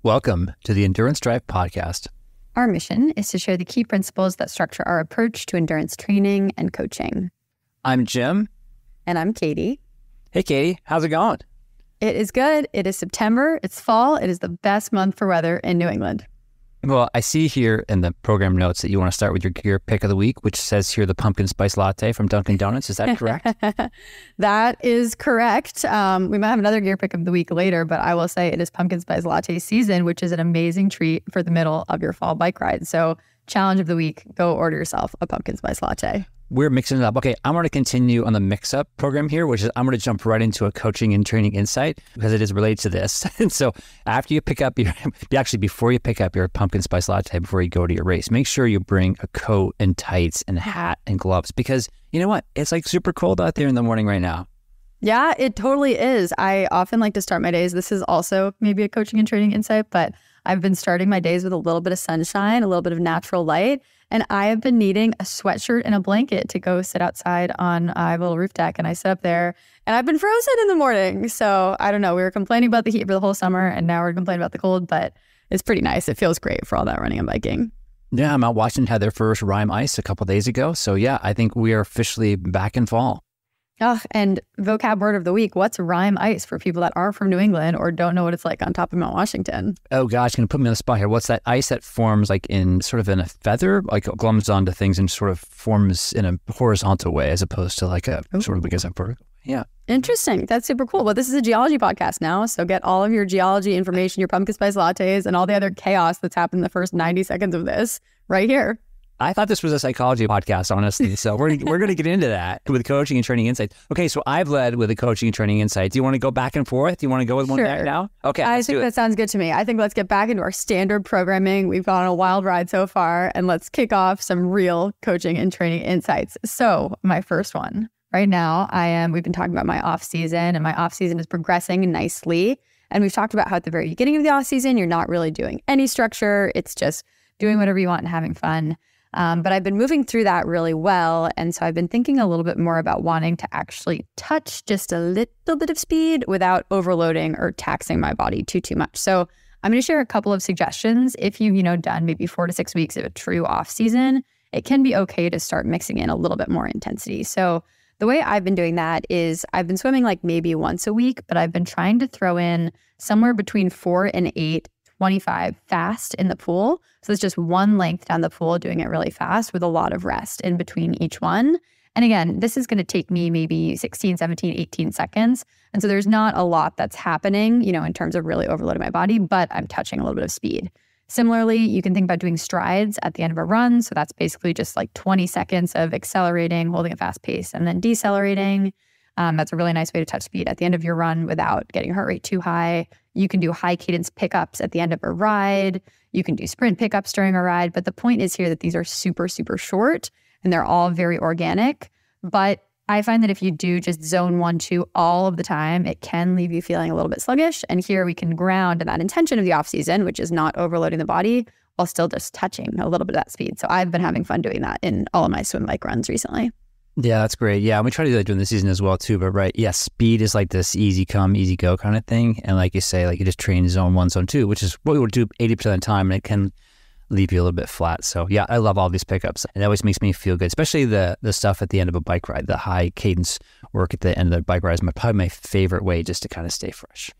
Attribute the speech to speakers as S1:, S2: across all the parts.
S1: Welcome to the Endurance Drive podcast.
S2: Our mission is to share the key principles that structure our approach to endurance training and coaching.
S1: I'm Jim.
S2: And I'm Katie.
S1: Hey, Katie. How's it going?
S2: It is good. It is September. It's fall. It is the best month for weather in New England.
S1: Well, I see here in the program notes that you want to start with your gear pick of the week, which says here the pumpkin spice latte from Dunkin' Donuts. Is that correct?
S2: That is correct. We might have another gear pick of the week later, but I will say it is pumpkin spice latte season, which is an amazing treat for the middle of your fall bike ride. So challenge of the week, go order yourself a pumpkin spice latte.
S1: We're mixing it up. Okay, I'm going to continue on the mix-up program here, which is I'm going to jump right into a coaching and training insight because it is related to this. And so after you pick up before you pick up your pumpkin spice latte, before you go to your race, make sure you bring a coat and tights and hat and gloves because you know what? It's like super cold out there in the morning right now.
S2: Yeah, it totally is. I often like to start my days. This is also maybe a coaching and training insight, but I've been starting my days with a little bit of sunshine, a little bit of natural light. And I have been needing a sweatshirt and a blanket to go sit outside on I have a little roof deck. And I sit up there and I've been frozen in the morning. So I don't know. We were complaining about the heat for the whole summer and now we're complaining about the cold, but it's pretty nice. It feels great for all that running and biking.
S1: Yeah, Mount Washington had their first Rime ice a couple of days ago. So yeah, I think we are officially back in fall.
S2: Oh, and vocab word of the week, what's Rime ice for people that aren't from New England or don't know what it's like on top of Mount Washington?
S1: Oh gosh, going to put me on the spot here. What's that ice that forms like in sort of in a feather, like glums onto things and sort of forms in a horizontal way as opposed to like a sort of, I guess, a vertical. Yeah.
S2: Interesting. That's super cool. Well, this is a geology podcast now. So get all of your geology information, your pumpkin spice lattes, and all the other chaos that's happened in the first 90 seconds of this right here.
S1: I thought this was a psychology podcast, honestly. So we're going to get into that with coaching and training insights. Okay, so I've led with the coaching and training insights. Do you want to go back and forth? Do you want to go with one back now? Okay,
S2: I think that sounds good to me. I think let's get back into our standard programming. We've gone on a wild ride so far, and let's kick off some real coaching and training insights. So my first one, right now, we've been talking about my off season, and my off season is progressing nicely. And we've talked about how at the very beginning of the off season, you're not really doing any structure. It's just doing whatever you want and having fun. But I've been moving through that really well. And so I've been thinking a little bit more about wanting to actually touch just a little bit of speed without overloading or taxing my body too much. So I'm going to share a couple of suggestions. If you've, done maybe 4 to 6 weeks of a true off season, it can be okay to start mixing in a little bit more intensity. So the way I've been doing that is I've been swimming like maybe once a week, but I've been trying to throw in somewhere between 4 and 8 25 fast in the pool. So it's just one length down the pool, doing it really fast with a lot of rest in between each one. And again, this is going to take me maybe 16, 17, 18 seconds. And so there's not a lot that's happening, in terms of really overloading my body, but I'm touching a little bit of speed. Similarly, you can think about doing strides at the end of a run. So that's basically just like 20 seconds of accelerating, holding a fast pace, and then decelerating. That's a really nice way to touch speed at the end of your run without getting your heart rate too high. You can do high cadence pickups at the end of a ride. You can do sprint pickups during a ride. But the point is here that these are super, super short and they're all very organic. But I find that if you do just zone 1, 2 all of the time, it can leave you feeling a little bit sluggish. And here we can ground in that intention of the off season, which is not overloading the body while still just touching a little bit of that speed. So I've been having fun doing that in all of my swim bike runs recently.
S1: Yeah, that's great. Yeah, we try to do that during the season as well too. But right, yeah, speed is like this easy come, easy go kind of thing. And like you say, like you just train zone 1, zone 2, which is what we would do 80% of the time, and it can leave you a little bit flat. So yeah, I love all these pickups. And it always makes me feel good, especially the stuff at the end of a bike ride. The high cadence work at the end of the bike ride is probably my favorite way just to kind of stay fresh.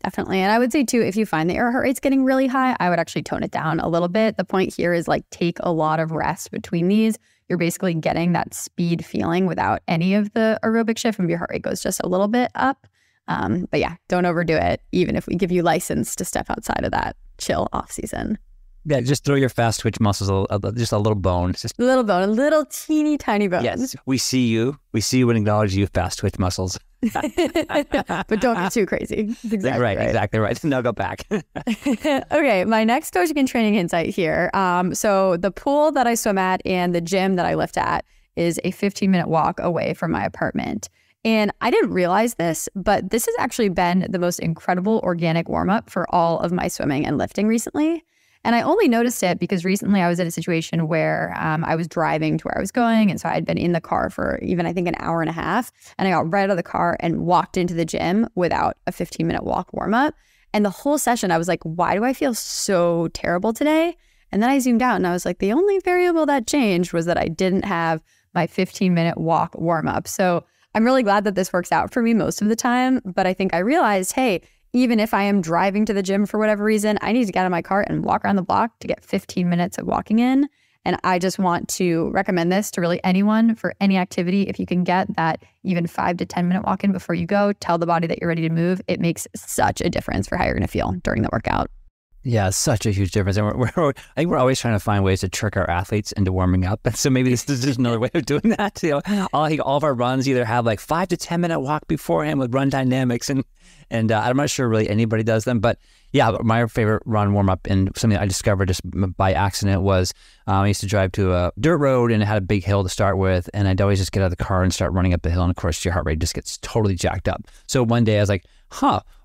S2: Definitely. And I would say too, if you find that your heart rate's getting really high, I would actually tone it down a little bit. The point here is like take a lot of rest between these. You're basically getting that speed feeling without any of the aerobic shift when your heart rate goes just a little bit up. But yeah, don't overdo it, even if we give you license to step outside of that chill off season.
S1: Yeah, just throw your fast twitch muscles, just a little bone. Just
S2: a little bone, a little teeny tiny bone.
S1: Yes, we see you. We see you and acknowledge you, fast twitch muscles.
S2: But don't get too crazy. That's exactly right.
S1: Exactly right. Now go back.
S2: Okay, my next coaching and training insight here. So the pool that I swim at and the gym that I lift at is a 15-minute walk away from my apartment. And I didn't realize this, but this has actually been the most incredible organic warm-up for all of my swimming and lifting recently. And I only noticed it because recently I was in a situation where I was driving to where I was going. And so I had been in the car for even, I think, an hour and a half. And I got right out of the car and walked into the gym without a 15-minute walk warm-up. And the whole session, I was like, why do I feel so terrible today? And then I zoomed out and I was like, the only variable that changed was that I didn't have my 15-minute walk warm up. So I'm really glad that this works out for me most of the time. But I think I realized, hey, even if I am driving to the gym for whatever reason, I need to get out of my car and walk around the block to get 15 minutes of walking in. And I just want to recommend this to really anyone for any activity. If you can get that even 5 to 10 minute walk in before you go, tell the body that you're ready to move. It makes such a difference for how you're going to feel during the workout.
S1: Yeah, such a huge difference. And I think we're always trying to find ways to trick our athletes into warming up. And so maybe this is just another way of doing that. I think all of our runs either have like 5 to 10 minute walk beforehand with Run Dynamics. And I'm not sure really anybody does them. But yeah, my favorite run warm up and something I discovered just by accident was I used to drive to a dirt road and it had a big hill to start with. And I'd always just get out of the car and start running up the hill. And of course, your heart rate just gets totally jacked up. So one day I was like,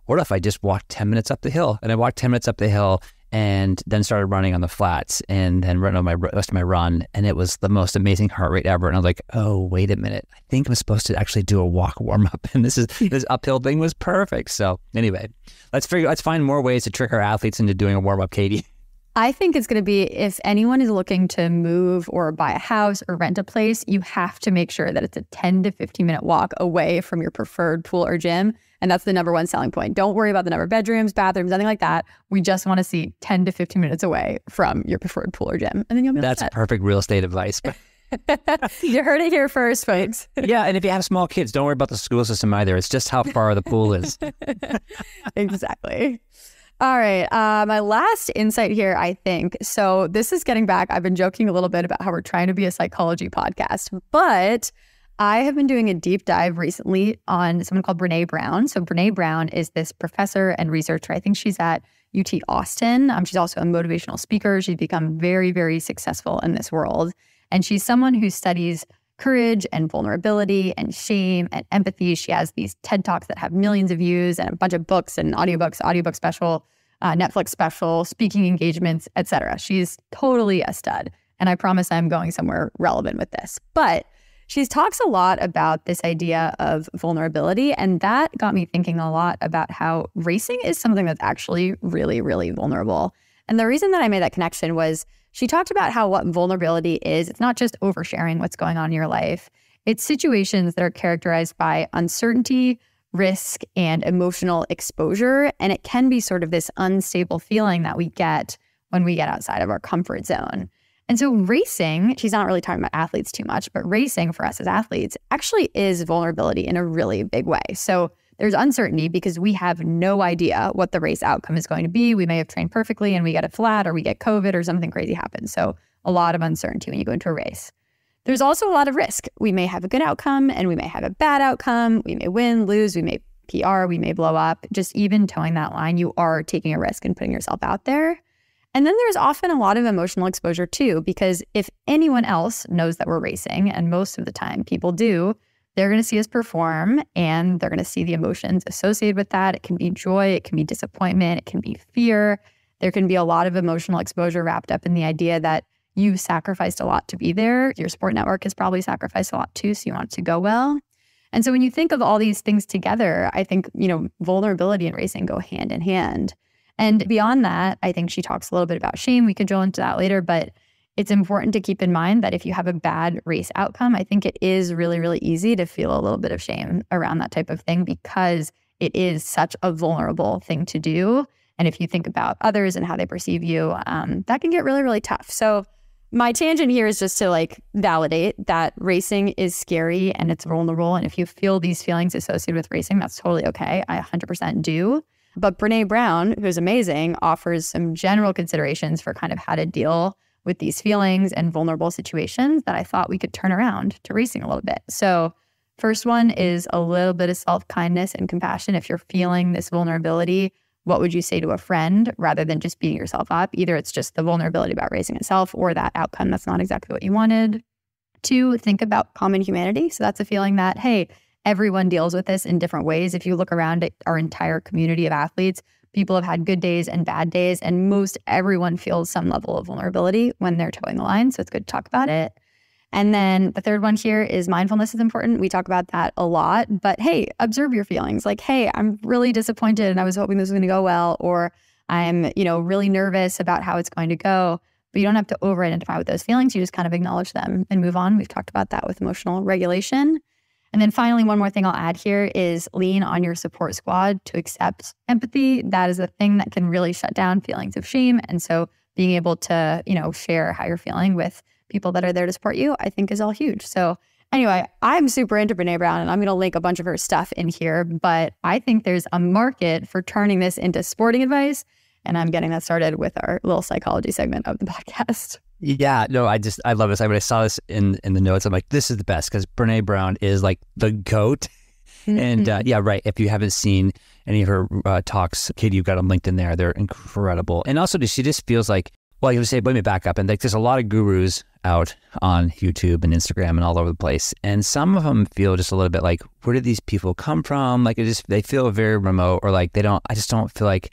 S1: what if I just walked 10 minutes up the hill? And I walked 10 minutes up the hill and then started running on the flats and then running on my rest of my run. And it was the most amazing heart rate ever. And I was like, oh, wait a minute. I think I'm supposed to actually do a walk warm up. And this uphill thing was perfect. So anyway, let's find more ways to trick our athletes into doing a warm up, Katie.
S2: I think it's going to be, if anyone is looking to move or buy a house or rent a place, you have to make sure that it's a 10 to 15 minute walk away from your preferred pool or gym. And that's the number one selling point. Don't worry about the number of bedrooms, bathrooms, nothing like that. We just want to see 10 to 15 minutes away from your preferred pool or gym. And then you'll be
S1: That's perfect real estate advice.
S2: You heard it here first, folks.
S1: Yeah, and if you have small kids, don't worry about the school system either. It's just how far the pool is.
S2: Exactly. All right. My last insight here, I think. So this is getting back. I've been joking a little bit about how we're trying to be a psychology podcast, but I have been doing a deep dive recently on someone called Brené Brown. So Brené Brown is this professor and researcher. I think she's at UT Austin. She's also a motivational speaker. She's become very, very successful in this world. And she's someone who studies courage and vulnerability and shame and empathy. She has these TED Talks that have millions of views and a bunch of books and audiobook special, Netflix special, speaking engagements, etc. She's totally a stud. And I promise I'm going somewhere relevant with this. But she talks a lot about this idea of vulnerability. And that got me thinking a lot about how racing is something that's actually really, really vulnerable. And the reason that I made that connection was she talked about how what vulnerability is. It's not just oversharing what's going on in your life. It's situations that are characterized by uncertainty, risk, and emotional exposure. And it can be sort of this unstable feeling that we get when we get outside of our comfort zone. And so racing, she's not really talking about athletes too much, but racing for us as athletes actually is vulnerability in a really big way. So there's uncertainty because we have no idea what the race outcome is going to be. We may have trained perfectly and we get a flat or we get COVID or something crazy happens. So a lot of uncertainty when you go into a race. There's also a lot of risk. We may have a good outcome and we may have a bad outcome. We may win, lose, we may PR, we may blow up. Just even towing that line, you are taking a risk and putting yourself out there. And then there's often a lot of emotional exposure too, because if anyone else knows that we're racing, and most of the time people do, they're going to see us perform and they're going to see the emotions associated with that. It can be joy, it can be disappointment, it can be fear. There can be a lot of emotional exposure wrapped up in the idea that you sacrificed a lot to be there. Your support network has probably sacrificed a lot too, so you want it to go well. And so when you think of all these things together, I think, vulnerability and racing go hand in hand. And beyond that, I think she talks a little bit about shame. We could drill into that later, but it's important to keep in mind that if you have a bad race outcome, I think it is really, really easy to feel a little bit of shame around that type of thing because it is such a vulnerable thing to do. And if you think about others and how they perceive you, that can get really, really tough. So my tangent here is just to validate that racing is scary and it's vulnerable. And if you feel these feelings associated with racing, that's totally okay. I 100% do. But Brené Brown, who's amazing, offers some general considerations for kind of how to deal with these feelings and vulnerable situations that I thought we could turn around to racing a little bit. So first one is a little bit of self-kindness and compassion. If you're feeling this vulnerability, what would you say to a friend rather than just beating yourself up? Either it's just the vulnerability about racing itself or that outcome that's not exactly what you wanted. 2, think about common humanity. So that's a feeling that, hey, everyone deals with this in different ways. If you look around at our entire community of athletes, people have had good days and bad days, and most everyone feels some level of vulnerability when they're towing the line. So it's good to talk about it. And then the third one here is mindfulness is important. We talk about that a lot, but hey, observe your feelings. Like, hey, I'm really disappointed and I was hoping this was going to go well, or I'm, really nervous about how it's going to go. But you don't have to over-identify with those feelings. You just kind of acknowledge them and move on. We've talked about that with emotional regulation. And then finally, one more thing I'll add here is lean on your support squad to accept empathy. That is a thing that can really shut down feelings of shame. And so being able to, share how you're feeling with people that are there to support you, I think is all huge. So anyway, I'm super into Brené Brown and I'm going to link a bunch of her stuff in here, but I think there's a market for turning this into sporting advice. And I'm getting that started with our little psychology segment of the podcast.
S1: Yeah, no, I love this. When I saw this in the notes, I'm like, this is the best because Brené Brown is like the GOAT. And yeah, right. If you haven't seen any of her talks, Katie, you've got them linked in there. They're incredible. And also, she just feels like, well, you would say, let me back up. And like, there's a lot of gurus out on YouTube and Instagram and all over the place. And some of them feel just a little bit like, where did these people come from? Like, they feel very remote, or like I just don't feel like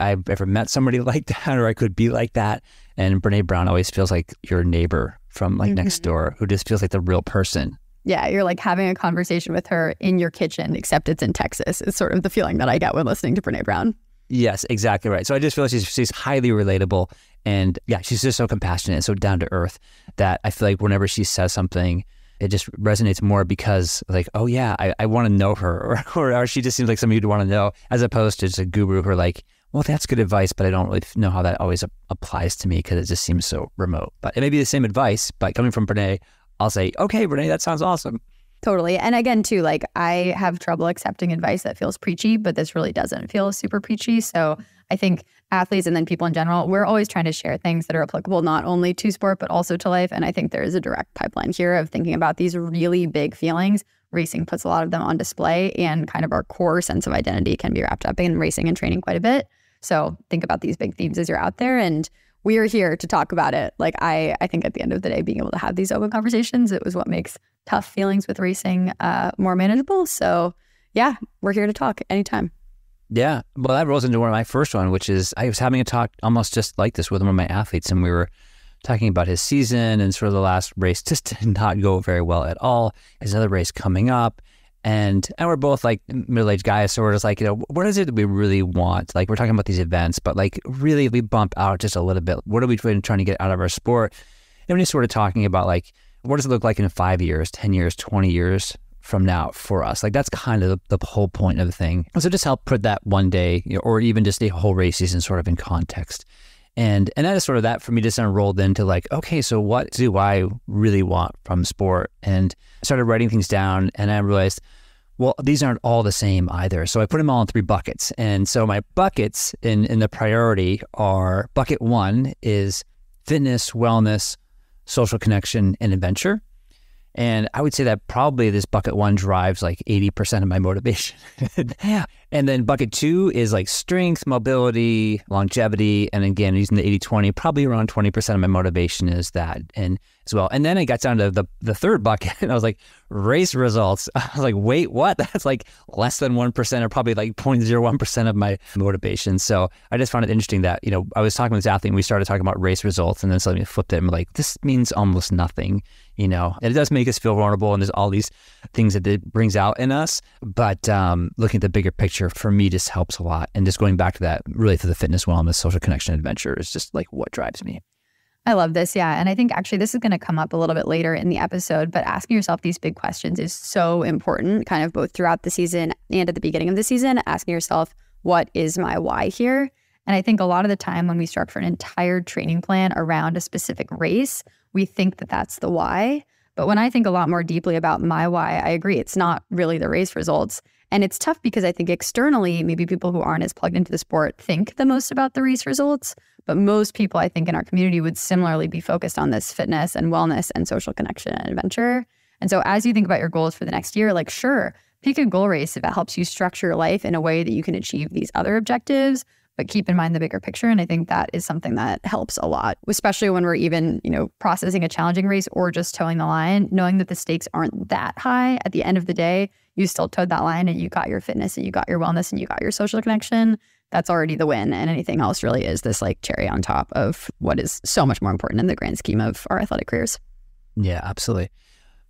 S1: I've ever met somebody like that, or I could be like that. And Brené Brown always feels like your neighbor from like next door, who just feels like the real person.
S2: Yeah, you're like having a conversation with her in your kitchen, except it's in Texas. It's sort of the feeling that I get when listening to Brené Brown.
S1: Yes, exactly right. So I just feel like she's highly relatable. And yeah, she's just so compassionate and so down to earth that I feel like whenever she says something, it just resonates more because like, oh yeah, I want to know her, or she just seems like somebody you'd want to know, as opposed to just a guru who are like, well, that's good advice, but I don't really know how that always applies to me because it just seems so remote. But it may be the same advice, but coming from Brené, I'll say, okay, Brené, that sounds awesome.
S2: Totally. And again, too, like I have trouble accepting advice that feels preachy, but this really doesn't feel super preachy. So I think athletes and then people in general, we're always trying to share things that are applicable not only to sport, but also to life. And I think there is a direct pipeline here of thinking about these really big feelings. Racing puts a lot of them on display, and kind of our core sense of identity can be wrapped up in racing and training quite a bit. So think about these big themes as you're out there, and we are here to talk about it. Like I think at the end of the day, being able to have these open conversations, it was what makes tough feelings with racing more manageable. So yeah, we're here to talk anytime.
S1: Yeah. Well, that rolls into one of my first one, which is I was having a talk almost just like this with one of my athletes, and we were talking about his season, and sort of the last race just did not go very well at all. There's another race coming up. And we're both like middle-aged guys, so we're just like, what is it that we really want? Like, we're talking about these events, but like really if we bump out just a little bit, what are we trying to get out of our sport? And we're just sort of talking about like, what does it look like in 5 years, 10 years, 20 years from now for us? Like, that's kind of the whole point of the thing. So just help put that one day, or even just a whole race season sort of in context. And that is sort of that for me just unrolled into like, okay, so what do I really want from sport? And I started writing things down, and I realized, well, these aren't all the same either. So I put them all in 3 buckets. And so my buckets in the priority are, bucket 1 is fitness, wellness, social connection, and adventure. And I would say that probably this bucket 1 drives like 80% of my motivation. And then bucket 2 is like strength, mobility, longevity. And again, using the 80-20, probably around 20% of my motivation is that. And as well. And then I got down to the third bucket, and I was like, race results. I was like, wait, what? That's like less than 1%, or probably like 0.01% of my motivation. So I just found it interesting that, I was talking with this athlete and we started talking about race results, and then suddenly flipped it and like, this means almost nothing, and it does make us feel vulnerable, and there's all these things that it brings out in us. But looking at the bigger picture for me just helps a lot. And just going back to that, really to the fitness, wellness, social connection, adventure is just like what drives me.
S2: I love this. Yeah. And I think actually this is going to come up a little bit later in the episode, but asking yourself these big questions is so important, kind of both throughout the season and at the beginning of the season, asking yourself, what is my why here? And I think a lot of the time when we structure an entire training plan around a specific race, we think that that's the why. But when I think a lot more deeply about my why, I agree, it's not really the race results. And it's tough because I think externally, maybe people who aren't as plugged into the sport think the most about the race results. But most people, I think, in our community would similarly be focused on this fitness and wellness and social connection and adventure. And so as you think about your goals for the next year, like, sure, pick a goal race if it helps you structure your life in a way that you can achieve these other objectives, but keep in mind the bigger picture. And I think that is something that helps a lot, especially when we're even, processing a challenging race or just towing the line, knowing that the stakes aren't that high. At the end of the day, you still towed that line and you got your fitness and you got your wellness and you got your social connection. That's already the win. And anything else really is this like cherry on top of what is so much more important in the grand scheme of our athletic careers.
S1: Yeah, absolutely.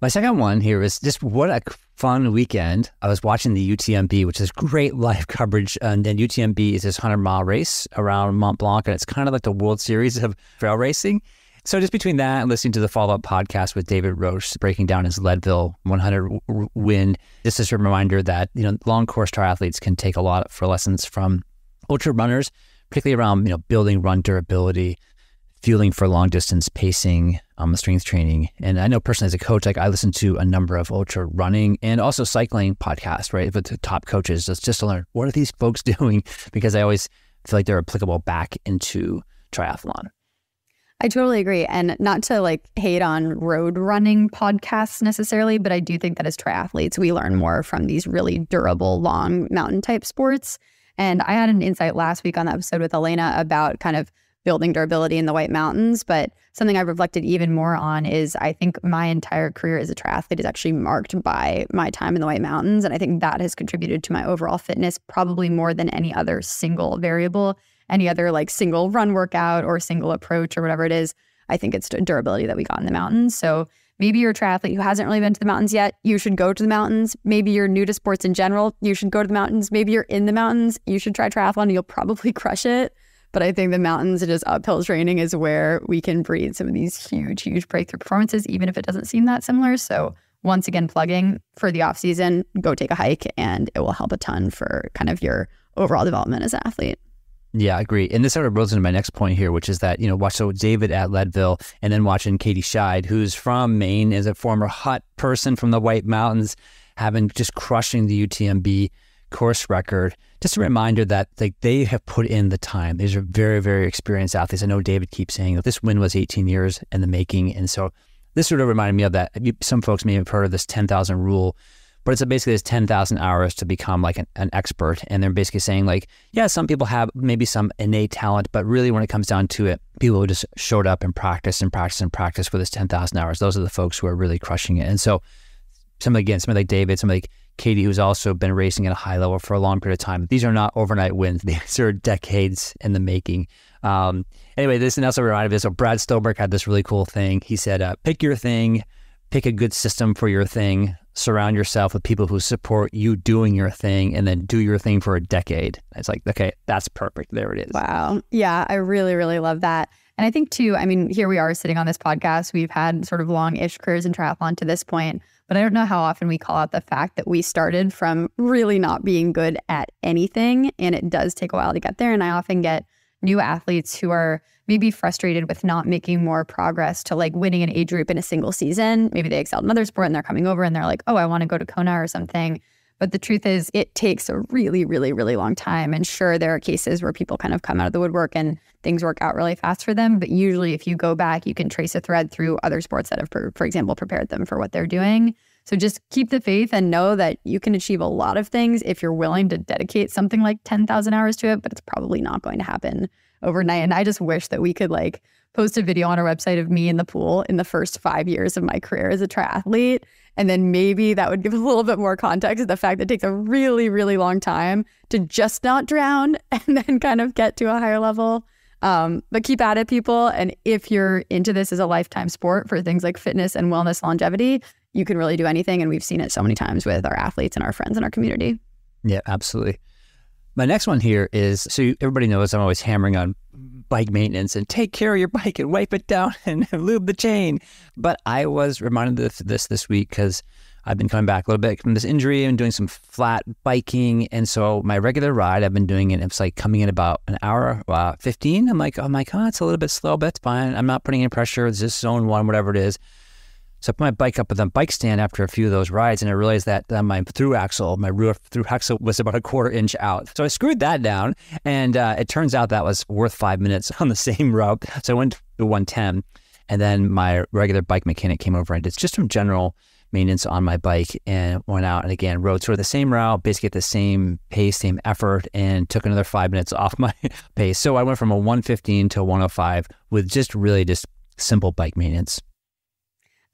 S1: My second one here is just what a fun weekend. I was watching the UTMB, which is great live coverage. And then UTMB is this 100-mile race around Mont Blanc, and it's kind of like the World Series of trail racing. So just between that and listening to the follow-up podcast with David Roche, breaking down his Leadville 100 win, just as a reminder that, long course triathletes can take a lot for lessons from ultra runners, particularly around, building run durability, fueling for long distance pacing, strength training. And I know personally as a coach, I listen to a number of ultra running and also cycling podcasts, right? With the top coaches, just to learn what are these folks doing, because I always feel like they're applicable back into triathlon.
S2: I totally agree. And not to hate on road running podcasts necessarily, but I do think that as triathletes, we learn more from these really durable, long mountain type sports. And I had an insight last week on the episode with Elena about kind of building durability in the White Mountains. But something I've reflected even more on is I think my entire career as a triathlete is actually marked by my time in the White Mountains. And I think that has contributed to my overall fitness probably more than any other single variable, any other single run workout or single approach or whatever it is. I think it's durability that we got in the mountains. So maybe you're a triathlete who hasn't really been to the mountains yet. You should go to the mountains. Maybe you're new to sports in general. You should go to the mountains. Maybe you're in the mountains. You should try triathlon and you'll probably crush it. But I think the mountains and just uphill training is where we can breed some of these huge, huge breakthrough performances, even if it doesn't seem that similar. So once again, plugging for the off season, go take a hike and it will help a ton for kind of your overall development as an athlete.
S1: Yeah, I agree. And this sort of rolls into my next point here, which is that, watch David at Leadville and then watching Katie Scheid, who's from Maine, is a former Hut person from the White Mountains, having just crushing the UTMB course record. Just a reminder that they have put in the time. These are very, very experienced athletes. I know David keeps saying that this win was 18 years in the making. And so this sort of reminded me of that. Some folks may have heard of this 10,000 rule, but it's basically this 10,000 hours to become an expert. And they're basically saying some people have maybe some innate talent, but really when it comes down to it, people who just showed up and practiced and practiced and practiced for this 10,000 hours, those are the folks who are really crushing it. And so somebody like David, somebody like Katie, who's also been racing at a high level for a long period of time. These are not overnight wins. These are decades in the making. Anyway, this and also reminded me. So Brad Stolberg had this really cool thing. He said, pick your thing, pick a good system for your thing, surround yourself with people who support you doing your thing, and then do your thing for a decade. It's okay, that's perfect. There it is.
S2: Wow. Yeah, I really, really love that. And I think too, here we are sitting on this podcast. We've had sort of long-ish careers in triathlon to this point. But I don't know how often we call out the fact that we started from really not being good at anything. And it does take a while to get there. And I often get new athletes who are maybe frustrated with not making more progress to winning an age group in a single season. Maybe they excelled in another sport and they're coming over and they're like, oh, I want to go to Kona or something. But the truth is it takes a really, really, really long time. And sure, there are cases where people kind of come out of the woodwork and things work out really fast for them. But usually if you go back, you can trace a thread through other sports that have, for example, prepared them for what they're doing. So just keep the faith and know that you can achieve a lot of things if you're willing to dedicate something like 10,000 hours to it, but it's probably not going to happen overnight. And I just wish that we could post a video on our website of me in the pool in the first 5 years of my career as a triathlete. And then maybe that would give a little bit more context to the fact that it takes a really, really long time to just not drown and then kind of get to a higher level. But keep at it, people. And if you're into this as a lifetime sport for things like fitness and wellness longevity, you can really do anything. And we've seen it so many times with our athletes and our friends in our community.
S1: Yeah, absolutely. My next one here is, so everybody knows I'm always hammering on bike maintenance and take care of your bike and wipe it down and lube the chain. But I was reminded of this week because I've been coming back a little bit from this injury and doing some flat biking. And so my regular ride, I've been doing it. It's coming in about an hour, 15. I'm like, oh my God, it's a little bit slow, but it's fine. I'm not putting any pressure. It's just zone 1, whatever it is. So I put my bike up with a bike stand after a few of those rides, and I realized that my through axle was about a 1/4 inch out. So I screwed that down, and it turns out that was worth 5 minutes on the same route. So I went to 110, and then my regular bike mechanic came over and did just some general maintenance on my bike and went out and again rode sort of the same route, basically at the same pace, same effort, and took another 5 minutes off my pace. So I went from a 115 to a 105 with just simple bike maintenance.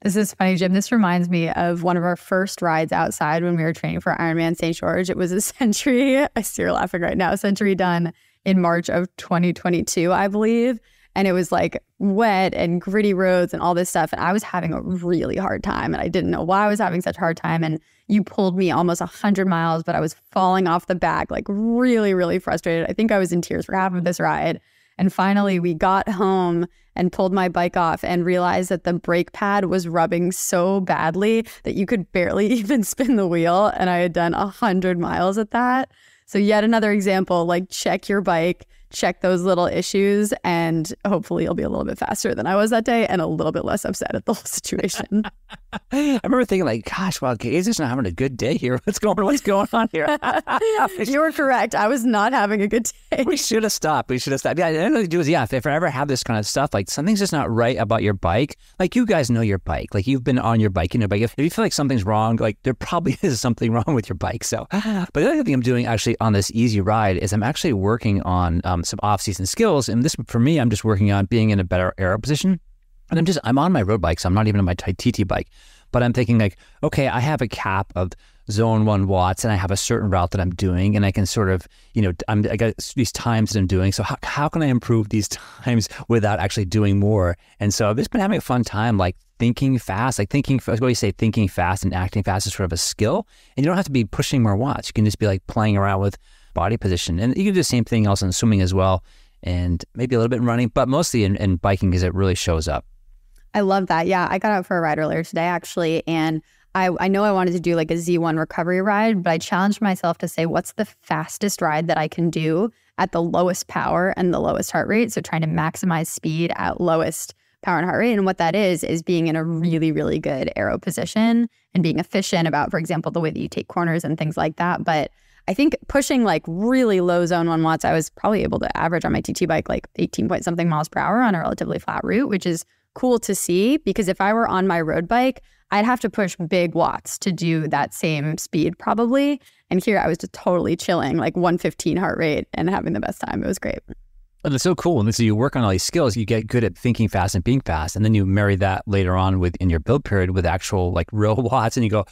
S2: This is funny, Jim. This reminds me of one of our first rides outside when we were training for Ironman St. George. It was a century. I see you're laughing right now. A century done in March of 2022, I believe. and it was like wet and gritty roads and all this stuff. And I was having a really hard time, and I didn't know why I was having such a hard time. And you pulled me almost 100 miles, but I was falling off the back, like really, really frustrated. I think I was in tears for half of this ride. And finally, we got home and pulled my bike off and realized that the brake pad was rubbing so badly that you could barely even spin the wheel. And I had done 100 miles at that. So yet another example, like check your bike, check those little issues, and hopefully you'll be a little bit faster than I was that day and a little bit less upset at the whole situation.
S1: I remember thinking like, gosh, well, Gaze is not having a good day here. What's going on here?
S2: You were correct. I was not having a good day.
S1: We should have stopped. Yeah, the end of the do is, if I ever have this kind of stuff, like something's just not right about your bike, like you guys know your bike, like you've been on your bike, if you feel like something's wrong, like there probably is something wrong with your bike. So, but the other thing I'm doing actually on this easy ride is I'm actually working on some off-season skills. And this, for me, I'm just working on being in a better aero position. And I'm on my road bike, so I'm not even on my TT bike. But I'm thinking like, okay, I have a cap of zone 1 watts and I have a certain route that I'm doing, and I can sort of, I got these times that I'm doing. So how can I improve these times without actually doing more? And so I've just been having a fun time, like thinking fast, thinking fast and acting fast is sort of a skill. And you don't have to be pushing more watts. You can just be like playing around with body position. And you can do the same thing also in swimming as well, and maybe a little bit in running, but mostly in biking because it really shows up.
S2: I love that. Yeah, I got out for a ride earlier today, actually, and I know I wanted to do like a Z1 recovery ride, but I challenged myself to say, what's the fastest ride that I can do at the lowest power and the lowest heart rate? So trying to maximize speed at lowest power and heart rate. And what that is being in a really, really good aero position and being efficient about, for example, the way that you take corners and things like that. But I think pushing like really low zone 1 watts, I was probably able to average on my TT bike like 18 point something miles per hour on a relatively flat route, which is cool to see, because if I were on my road bike, I'd have to push big watts to do that same speed probably. And here I was just totally chilling, like 115 heart rate and having the best time. It was great.
S1: And it's so cool. And so you work on all these skills, you get good at thinking fast and being fast. And then you marry that later on in your build period with actual like real watts, and you go,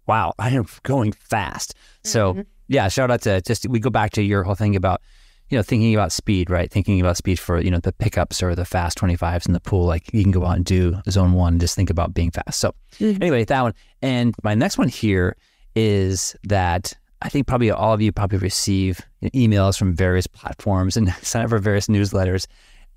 S1: wow, I am going fast. So yeah, shout out to we go back to your whole thing about, thinking about speed, right? Thinking about speed for, the pickups or the fast 25s in the pool. Like you can go out and do zone 1 and just think about being fast. So anyway, that one. And my next one here is that I think probably all of you probably receive emails from various platforms and sign up for various newsletters.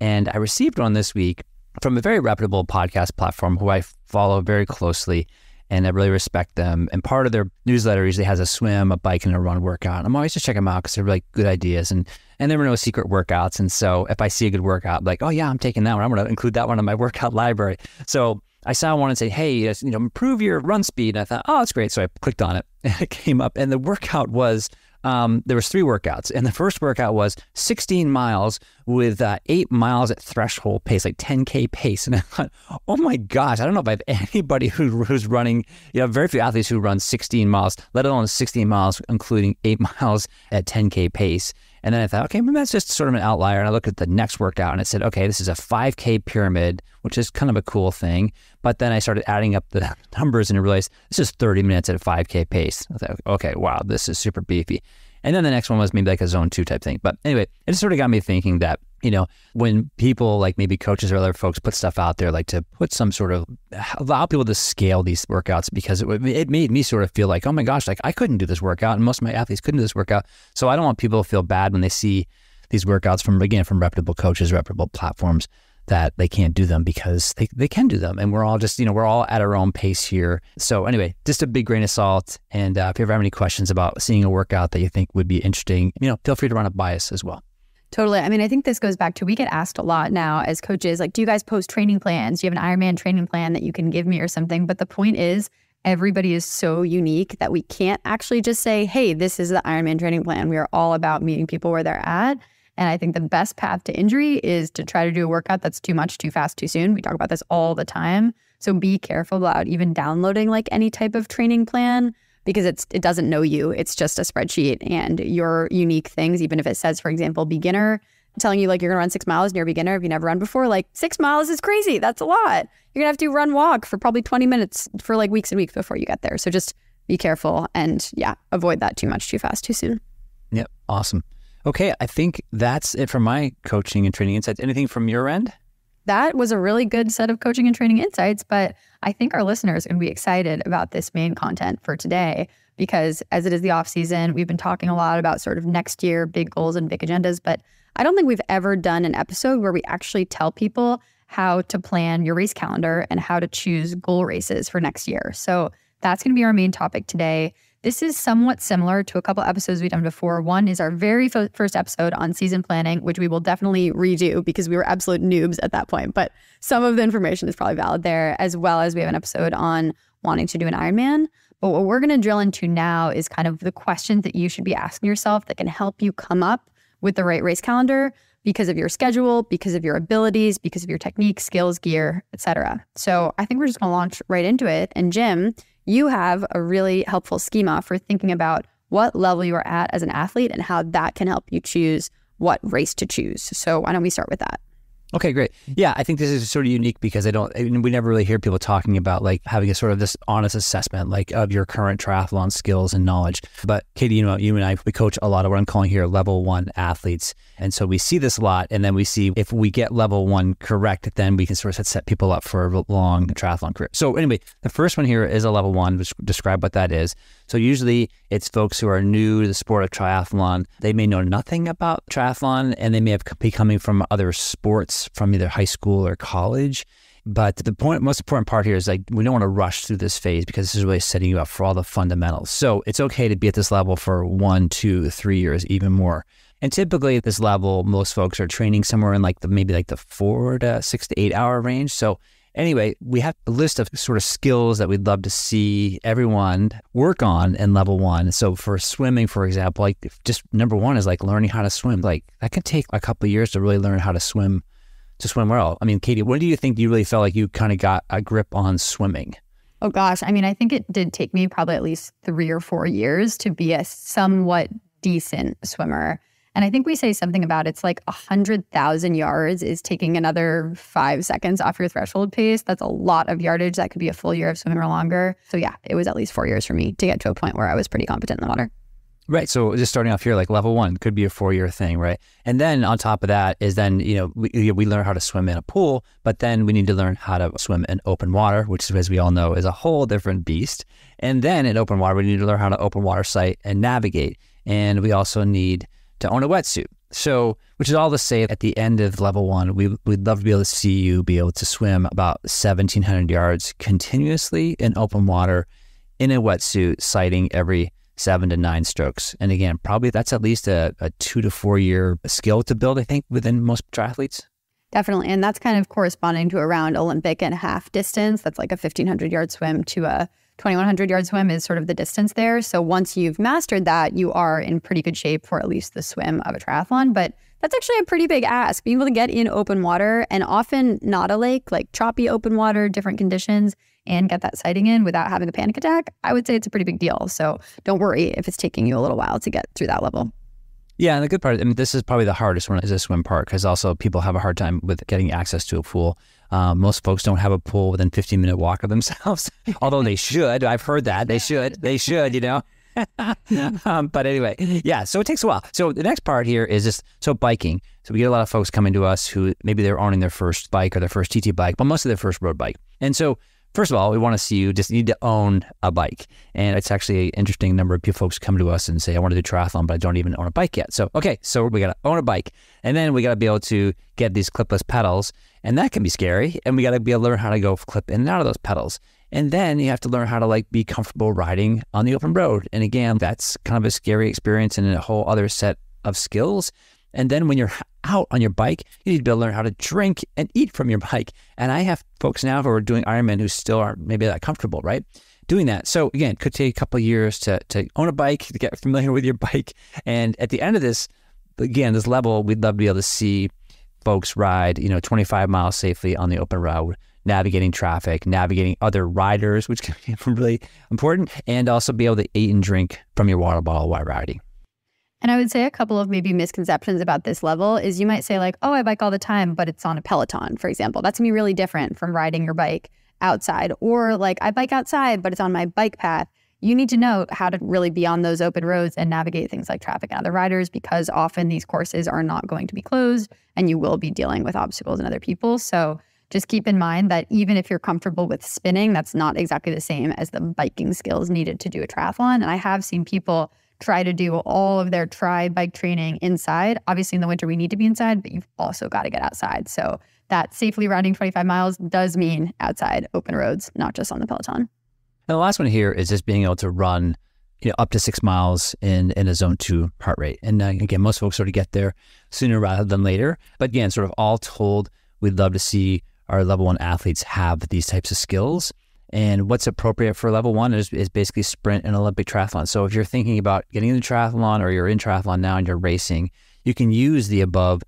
S1: And I received one this week from a very reputable podcast platform who I follow very closely, and I really respect them. And part of their newsletter usually has a swim, a bike, and a run workout. I'm always just check them out because they're really good ideas, and there were no secret workouts. And so if I see a good workout, I'm like, oh yeah, I'm taking that one. I'm going to include that one in my workout library. So I saw one and say, hey, improve your run speed. And I thought, oh, that's great. So I clicked on it and it came up. And the workout was, there was 3 workouts. And the first workout was 16 miles with 8 miles at threshold pace, like 10K pace. And I thought, oh my gosh, I don't know if I have anybody who's running, very few athletes who run 16 miles, let alone 16 miles, including 8 miles at 10K pace. And then I thought, okay, maybe that's just sort of an outlier. And I looked at the next workout and it said, okay, this is a 5K pyramid, which is kind of a cool thing. But then I started adding up the numbers and I realized this is 30 minutes at a 5K pace. I thought, okay, wow, this is super beefy. And then the next one was maybe like a zone 2 type thing. But anyway, it sort of got me thinking that, when people like maybe coaches or other folks put stuff out there, like to put some sort of, allow people to scale these workouts, because it made me sort of feel like, oh my gosh, like I couldn't do this workout and most of my athletes couldn't do this workout. So I don't want people to feel bad when they see these workouts from reputable coaches, reputable platforms, that they can't do them, because they can do them. And we're all just, we're all at our own pace here. So anyway, just a big grain of salt. And if you ever have any questions about seeing a workout that you think would be interesting, feel free to run it by us as well.
S2: Totally. I mean, I think this goes back to, we get asked a lot now as coaches, like, do you guys post training plans? Do you have an Ironman training plan that you can give me or something? But the point is, everybody is so unique that we can't actually just say, hey, this is the Ironman training plan. We are all about meeting people where they're at. And I think the best path to injury is to try to do a workout that's too much, too fast, too soon. We talk about this all the time. So be careful about even downloading like any type of training plan, because it doesn't know you. It's just a spreadsheet, and your unique things, even if it says, for example, beginner, telling you like you're going to run 6 miles and you're a beginner if you never run before, like 6 miles is crazy. That's a lot. You're going to have to run walk for probably 20 minutes for like weeks and weeks before you get there. So just be careful and avoid that too much, too fast, too soon.
S1: Yep. Awesome. Okay, I think that's it for my coaching and training insights. Anything from your end?
S2: That was a really good set of coaching and training insights, but I think our listeners are going to be excited about this main content for today because as it is the off season, we've been talking a lot about sort of next year, big goals and big agendas, but I don't think we've ever done an episode where we actually tell people how to plan your race calendar and how to choose goal races for next year. So that's going to be our main topic today. This is somewhat similar to a couple episodes we've done before. One is our very first episode on season planning, which we will definitely redo because we were absolute noobs at that point. But some of the information is probably valid there, as well as we have an episode on wanting to do an Ironman. But what we're going to drill into now is kind of the questions that you should be asking yourself that can help you come up with the right race calendar because of your schedule, because of your abilities, because of your technique, skills, gear, etc. So I think we're just going to launch right into it. And Jim, you have a really helpful schema for thinking about what level you are at as an athlete and how that can help you choose what race to choose. So why don't we start with that?
S1: Okay, great. Yeah, I think this is sort of unique because we never really hear people talking about like having a sort of this honest assessment like of your current triathlon skills and knowledge. But Katie, you and I, we coach a lot of what I'm calling here level 1 athletes. And so we see this a lot. And then we see if we get level 1 correct, then we can sort of set people up for a long triathlon career. So anyway, the first one here is a level 1, which describe what that is. So usually it's folks who are new to the sport of triathlon. They may know nothing about triathlon and they may be coming from other sports from either high school or college. But the most important part here is like we don't want to rush through this phase because this is really setting you up for all the fundamentals. So it's okay to be at this level for 1, 2, 3 years, even more. And typically at this level, most folks are training somewhere in maybe the 4 to 6 to 8 hour range. So anyway, we have a list of sort of skills that we'd love to see everyone work on in level 1. So for swimming, for example, like just number 1 is like learning how to swim. Like that can take a couple of years to really learn how to swim well. I mean, Katie, when do you think you really felt like you kind of got a grip on swimming?
S2: Oh gosh, I mean, I think it did take me probably at least 3 or 4 years to be a somewhat decent swimmer. And I think we say something about it's like 100,000 yards is taking another 5 seconds off your threshold pace. That's a lot of yardage. That could be a full year of swimming or longer. So yeah, it was at least 4 years for me to get to a point where I was pretty competent in the water.
S1: Right. So just starting off here, like level 1 could be a 4-year thing, right? And then on top of that is then, we learn how to swim in a pool, but then we need to learn how to swim in open water, which, as we all know, is a whole different beast. And then in open water, we need to learn how to open water sight and navigate. And we also need to own a wetsuit. So, which is all to say at the end of level 1, we'd love to be able to see you be able to swim about 1,700 yards continuously in open water in a wetsuit, sighting every 7 to 9 strokes. And again, probably that's at least a 2 to 4 year skill to build, I think, within most triathletes.
S2: Definitely. And that's kind of corresponding to around Olympic and half distance. That's like a 1,500 yard swim to a 2,100 yard swim is sort of the distance there. So once you've mastered that, you are in pretty good shape for at least the swim of a triathlon. But that's actually a pretty big ask. Being able to get in open water and often not a lake, like choppy open water, different conditions, and get that sighting in without having a panic attack, I would say it's a pretty big deal. So don't worry if it's taking you a little while to get through that level.
S1: Yeah, and the good part, I mean, this is probably the hardest one is the swim part because also people have a hard time with getting access to a pool. Most folks don't have a pool within 15-minute walk of themselves, although they should. I've heard that. They should, but anyway, yeah, so it takes a while. So the next part here is just, so biking. So we get a lot of folks coming to us who maybe they're owning their first bike or their first TT bike, but mostly their first road bike. And so first of all, we want to see you just need to own a bike. And it's actually an interesting number of folks come to us and say, I want to do triathlon, but I don't even own a bike yet. So, okay, so we got to own a bike. And then we got to be able to get these clipless pedals. And that can be scary. And we got to be able to learn how to go clip in and out of those pedals. And then you have to learn how to be comfortable riding on the open road. And again, that's kind of a scary experience and a whole other set of skills. And then when you're out on your bike, you need to be able to learn how to drink and eat from your bike. And I have folks now who are doing Ironman who still aren't maybe that comfortable, right? Doing that. So again, it could take a couple of years to own a bike, to get familiar with your bike. And at the end of this, again, this level, we'd love to be able to see folks ride, 25 miles safely on the open road, navigating traffic, navigating other riders, which can be really important, and also be able to eat and drink from your water bottle while riding.
S2: And I would say a couple of maybe misconceptions about this level is you might say like, oh, I bike all the time, but it's on a Peloton, for example. That's gonna be really different from riding your bike outside. Or like, I bike outside, but it's on my bike path. you need to know how to really be on those open roads and navigate things like traffic and other riders, because often these courses are not going to be closed and you will be dealing with obstacles and other people. So just keep in mind that even if you're comfortable with spinning, that's not exactly the same as the biking skills needed to do a triathlon. And I have seen people try to do all of their bike training inside. Obviously in the winter we need to be inside, but you've also got to get outside. So that safely riding 25 miles does mean outside open roads, not just on the Peloton.
S1: And the last one here is just being able to run, up to 6 miles in a zone 2 heart rate. And again, most folks sort of get there sooner rather than later. But again, sort of all told, we'd love to see our level 1 athletes have these types of skills. And what's appropriate for level 1 is basically sprint and Olympic triathlon. So if you're thinking about getting into triathlon or you're in triathlon now and you're racing, you can use the above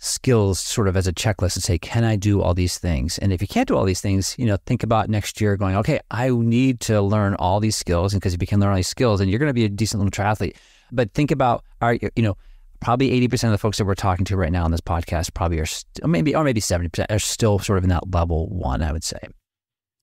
S1: skills sort of as a checklist to say, can I do all these things? And if you can't do all these things, think about next year going, okay, I need to learn all these skills. And because if you can learn all these skills, then you're going to be a decent little triathlete. But think about, probably 80% of the folks that we're talking to right now on this podcast probably are maybe 70% are still sort of in that level 1, I would say.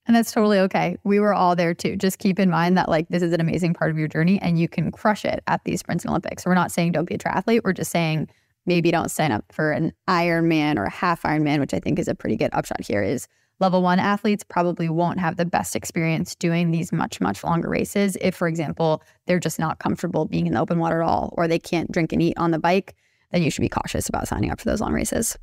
S2: And that's totally okay. We were all there too. Just keep in mind that this is an amazing part of your journey and you can crush it at these sprints and Olympics. We're not saying don't be a triathlete. We're just saying maybe don't sign up for an Ironman or a half Ironman, which I think is a pretty good upshot here, is level 1 athletes probably won't have the best experience doing these much, much longer races if, for example, they're just not comfortable being in the open water at all, or they can't drink and eat on the bike. Then you should be cautious about signing up for those long races.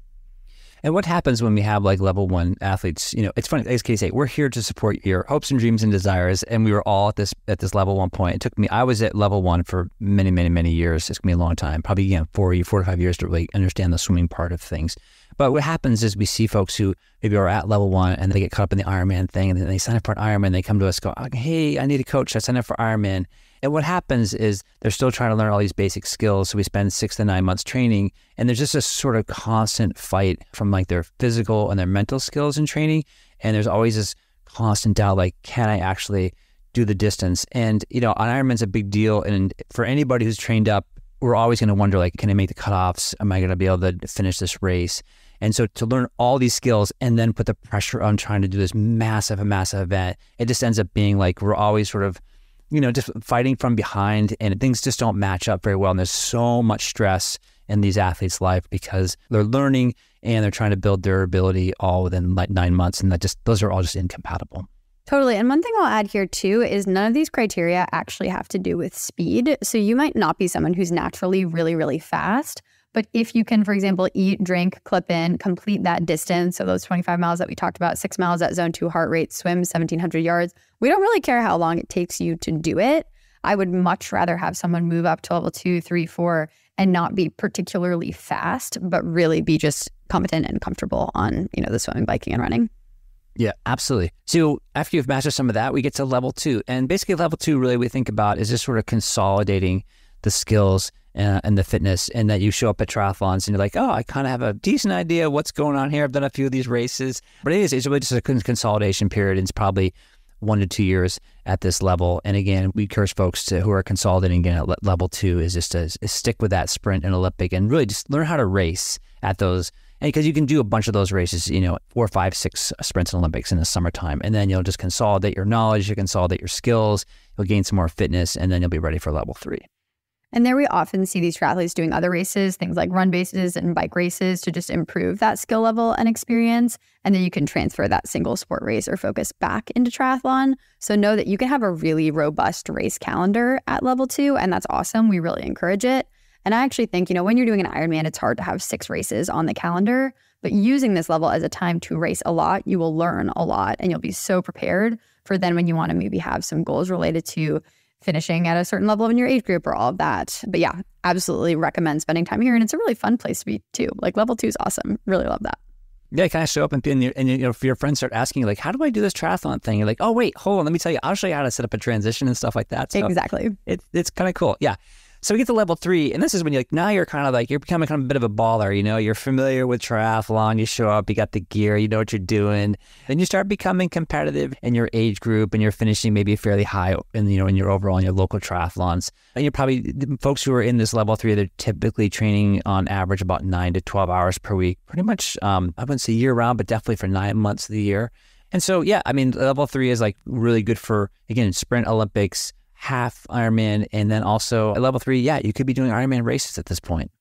S1: And what happens when we have level 1 athletes? It's funny, as Katie said, we're here to support your hopes and dreams and desires. And we were all at this level 1 point. It took me, I was at level 1 for many, many, many years. It's gonna be a long time, probably 4 to 5 years to really understand the swimming part of things. But what happens is we see folks who maybe are at level 1 and they get caught up in the Ironman thing, and then they sign up for an Ironman. They come to us, go, hey, I need a coach. I signed up for Ironman. And what happens is they're still trying to learn all these basic skills. So we spend 6 to 9 months training, and there's just a sort of constant fight from their physical and their mental skills in training. And there's always this constant doubt, can I actually do the distance? And, on Ironman's a big deal. And for anybody who's trained up, we're always going to wonder, can I make the cutoffs? Am I going to be able to finish this race? And so to learn all these skills and then put the pressure on trying to do this massive event, it just ends up being we're always sort of, just fighting from behind, and things just don't match up very well. And there's so much stress in these athletes' life because they're learning and they're trying to build their ability all within 9 months. And those are all just incompatible.
S2: Totally. And one thing I'll add here too is none of these criteria actually have to do with speed. So you might not be someone who's naturally really, really fast. But if you can, for example, eat, drink, clip in, complete that distance, so those 25 miles that we talked about, 6 miles at zone 2 heart rate, swim 1,700 yards, we don't really care how long it takes you to do it. I would much rather have someone move up to level 2, 3, 4 and not be particularly fast, but really be just competent and comfortable on, the swimming, biking, and running.
S1: Yeah, absolutely. So after you've mastered some of that, we get to level 2. And basically level 2 really we think about is just sort of consolidating the skills and the fitness, and that you show up at triathlons and you're like, oh, I kind of have a decent idea of what's going on here. I've done a few of these races, but it's really just a consolidation period. It's probably 1 to 2 years at this level. And again, we encourage folks who are consolidating again at level 2 is just to stick with that sprint and Olympic and really just learn how to race at those. And because you can do a bunch of those races, 4, 5, 6 sprints and Olympics in the summertime. And then you'll just consolidate your knowledge, you consolidate your skills, you'll gain some more fitness, and then you'll be ready for level 3.
S2: And there we often see these triathletes doing other races, things like run bases and bike races to just improve that skill level and experience. And then you can transfer that single sport race or focus back into triathlon. So know that you can have a really robust race calendar at level 2, and that's awesome. We really encourage it. And I actually think, when you're doing an Ironman, it's hard to have 6 races on the calendar, but using this level as a time to race a lot, you will learn a lot and you'll be so prepared for then when you want to maybe have some goals related to finishing at a certain level in your age group or all of that. But yeah, absolutely recommend spending time here. And it's a really fun place to be too. Level 2 is awesome. Really love that.
S1: Yeah, kind of show up and if your friends start asking you, how do I do this triathlon thing? You're like, oh, wait, hold on. Let me tell you. I'll show you how to set up a transition and stuff like that. So
S2: exactly.
S1: It's kind of cool. Yeah. So we get to level 3, and this is when now you're kind of you're becoming kind of a bit of a baller, you're familiar with triathlon, you show up, you got the gear, you know what you're doing. Then you start becoming competitive in your age group, and you're finishing maybe fairly high in, in your overall, in your local triathlons. And you're probably, the folks who are in this level 3, they're typically training on average about 9 to 12 hours per week, pretty much, I wouldn't say year round, but definitely for 9 months of the year. And so, yeah, level 3 is really good for, again, sprint, Olympics, half Ironman, and then also at level 3, yeah, you could be doing Ironman races at this point.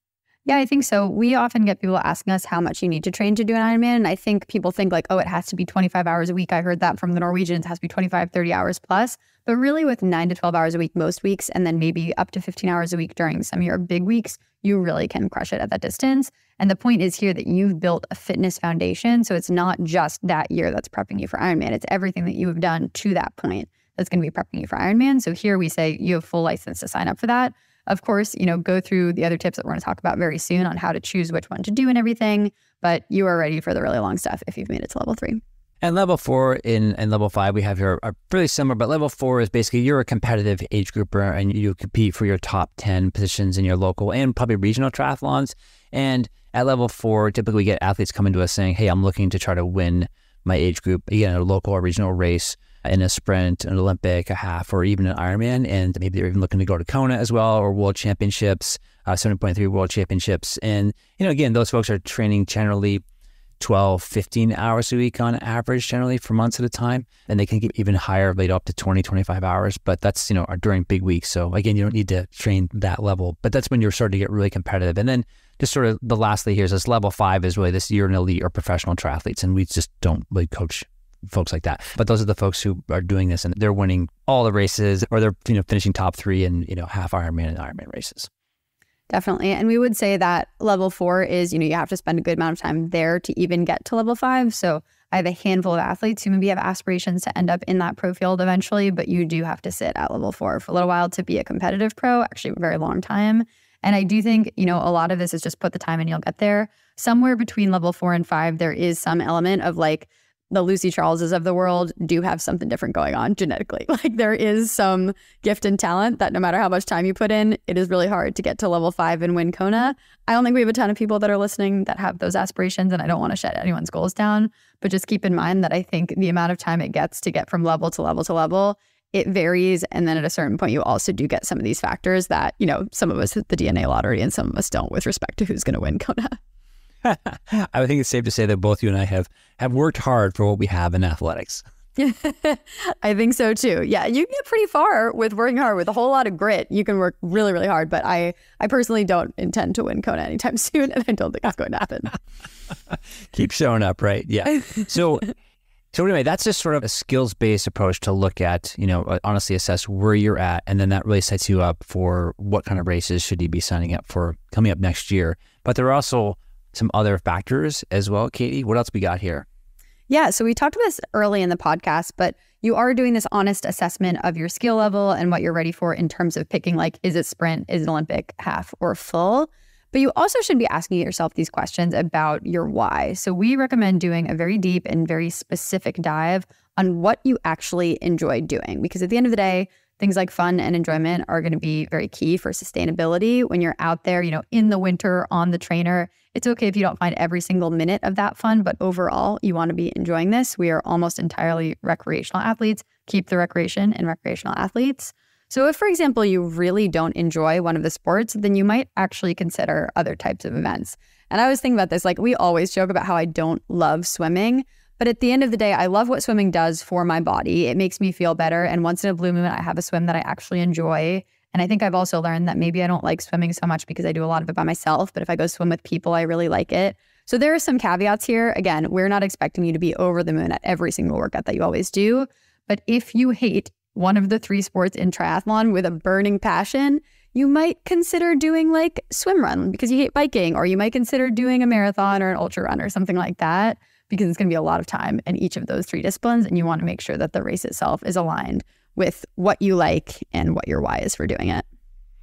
S2: Yeah, I think so. We often get people asking us how much you need to train to do an Ironman. And I think people think like, oh, it has to be 25 hours a week. I heard that from the Norwegians, it has to be 25, 30 hours plus. But really with 9 to 12 hours a week most weeks, and then maybe up to 15 hours a week during some of your big weeks, you really can crush it at that distance. And the point is here that you've built a fitness foundation. So it's not just that year that's prepping you for Ironman. It's everything that you have done to that point that's going to be prepping you for Ironman. So here we say you have full license to sign up for that. Of course, go through the other tips that we're going to talk about very soon on how to choose which one to do and everything. But you are ready for the really long stuff if you've made it to level 3.
S1: And level 4 and level 5 we have here are really similar, but level 4 is basically you're a competitive age grouper and you compete for your top 10 positions in your local and probably regional triathlons. And at level 4, typically we get athletes coming to us saying, hey, I'm looking to try to win my age group, again, a local or regional race in a sprint, an Olympic, a half, or even an Ironman. And maybe they're even looking to go to Kona as well, or World Championships, 7.3 World Championships. And, again, those folks are training generally 12, 15 hours a week on average, generally for months at a time. And they can get even higher, laid up to 20, 25 hours. But that's, during big weeks. So again, you don't need to train that level, but that's when you're starting to get really competitive. And then just sort of the lastly here is this level 5 is really this you're an elite or professional triathletes. And we just don't really coach folks like that. But those are the folks who are doing this and they're winning all the races, or they're, finishing top 3 in, half Ironman and Ironman races.
S2: Definitely. And we would say that level 4 is, you have to spend a good amount of time there to even get to level 5. So I have a handful of athletes who maybe have aspirations to end up in that pro field eventually, but you do have to sit at level 4 for a little while to be a competitive pro, actually a very long time. And I do think, a lot of this is just put the time in, you'll get there. Somewhere between level 4 and 5, there is some element of like, the Lucy Charleses of the world do have something different going on genetically. Like there is some gift and talent that no matter how much time you put in, it is really hard to get to level 5 and win Kona. I don't think we have a ton of people that are listening that have those aspirations, and I don't want to shut anyone's goals down, but just keep in mind that I think the amount of time it gets to get from level to level to level, it varies. And then at a certain point, you also do get some of these factors that, some of us hit the DNA lottery and some of us don't with respect to who's going to win Kona.
S1: I think it's safe to say that both you and I have worked hard for what we have in athletics.
S2: I think so too. Yeah, you can get pretty far with working hard. With a whole lot of grit, you can work really, really hard. But I personally don't intend to win Kona anytime soon, and I don't think it's going to happen.
S1: Keep showing up, right? Yeah. So anyway, that's just sort of a skills-based approach to look at, honestly assess where you're at. And then that really sets you up for what kind of races should you be signing up for coming up next year. But there are also some other factors as well. Katie, what else we got here?
S2: Yeah, so we talked about this early in the podcast, but you are doing this honest assessment of your skill level and what you're ready for in terms of picking, like, is it sprint, is it Olympic, half, or full? But you also should be asking yourself these questions about your why. So we recommend doing a very deep and very specific dive on what you actually enjoy doing. Because at the end of the day, things like fun and enjoyment are going to be very key for sustainability. When you're out there, in the winter on the trainer, it's okay if you don't find every single minute of that fun, but overall, you want to be enjoying this. We are almost entirely recreational athletes. Keep the recreation in recreational athletes. So if, for example, you really don't enjoy one of the sports, then you might actually consider other types of events. And I was thinking about this, like we always joke about how I don't love swimming, but at the end of the day, I love what swimming does for my body. It makes me feel better. And once in a blue moon, I have a swim that I actually enjoy. And I think I've also learned that maybe I don't like swimming so much because I do a lot of it by myself. But if I go swim with people, I really like it. So there are some caveats here. Again, we're not expecting you to be over the moon at every single workout that you always do. But if you hate one of the 3 sports in triathlon with a burning passion, you might consider doing like swim run because you hate biking, or you might consider doing a marathon or an ultra run or something like that, because it's going to be a lot of time in each of those 3 disciplines. And you want to make sure that the race itself is aligned with what you like and what your why is for doing it.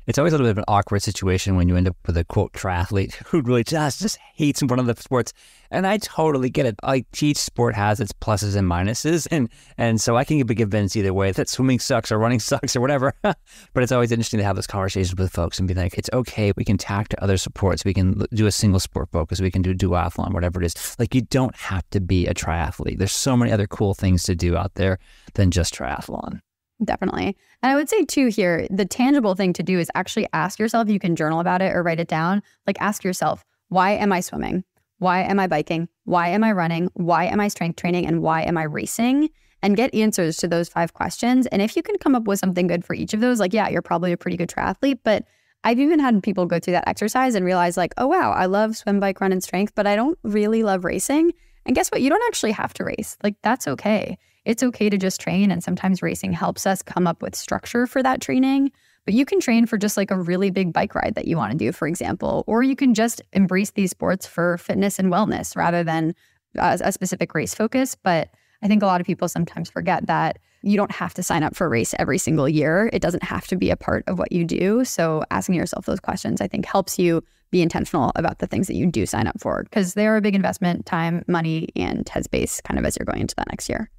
S1: It's always a little bit of an awkward situation when you end up with a quote triathlete who really just hates one of the sports. And I totally get it. Like each sport has its pluses and minuses. And so I can be convinced either way that swimming sucks or running sucks or whatever. But it's always interesting to have those conversations with folks and be like, it's okay. We can tack to other sports. We can do a single sport focus. We can do duathlon, whatever it is. Like you don't have to be a triathlete. There's so many other cool things to do out there than just triathlon.
S2: Definitely. And I would say too here, the tangible thing to do is actually ask yourself, you can journal about it or write it down. Like ask yourself, why am I swimming? Why am I biking? Why am I running? Why am I strength training? And why am I racing? and get answers to those 5 questions. And if you can come up with something good for each of those, like, yeah, you're probably a pretty good triathlete. But I've even had people go through that exercise and realize like, oh, wow, I love swim, bike, run, and strength, but I don't really love racing. And guess what? You don't actually have to race. Like, that's okay. It's okay to just train. And sometimes racing helps us come up with structure for that training. But you can train for just like a really big bike ride that you want to do, for example, or you can just embrace these sports for fitness and wellness rather than a specific race focus. But I think a lot of people sometimes forget that you don't have to sign up for a race every single year. It doesn't have to be a part of what you do. So asking yourself those questions, I think, helps you be intentional about the things that you do sign up for, because they're a big investment, time, money, and headspace kind of as you're going into that next year.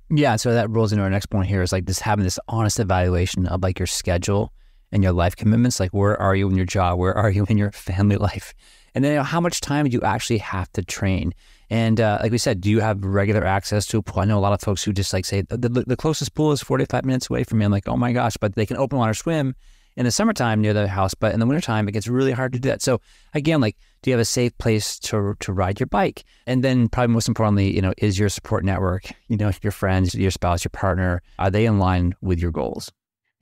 S1: Yeah. So that rolls into our next point here is like this having this honest evaluation of like your schedule and your life commitments. Like, where are you in your job? Where are you in your family life? And then how much time do you actually have to train? And like we said, do you have regular access to a pool? I know a lot of folks who just like say the closest pool is 45 minutes away from me. I'm like, oh my gosh, but they can open water swim in the summertime near their house. But in the wintertime, it gets really hard to do that. So again, like, do you have a safe place to ride your bike? And then probably most importantly, you know, is your support network, you know, your friends, your spouse, your partner, are they in line with your goals?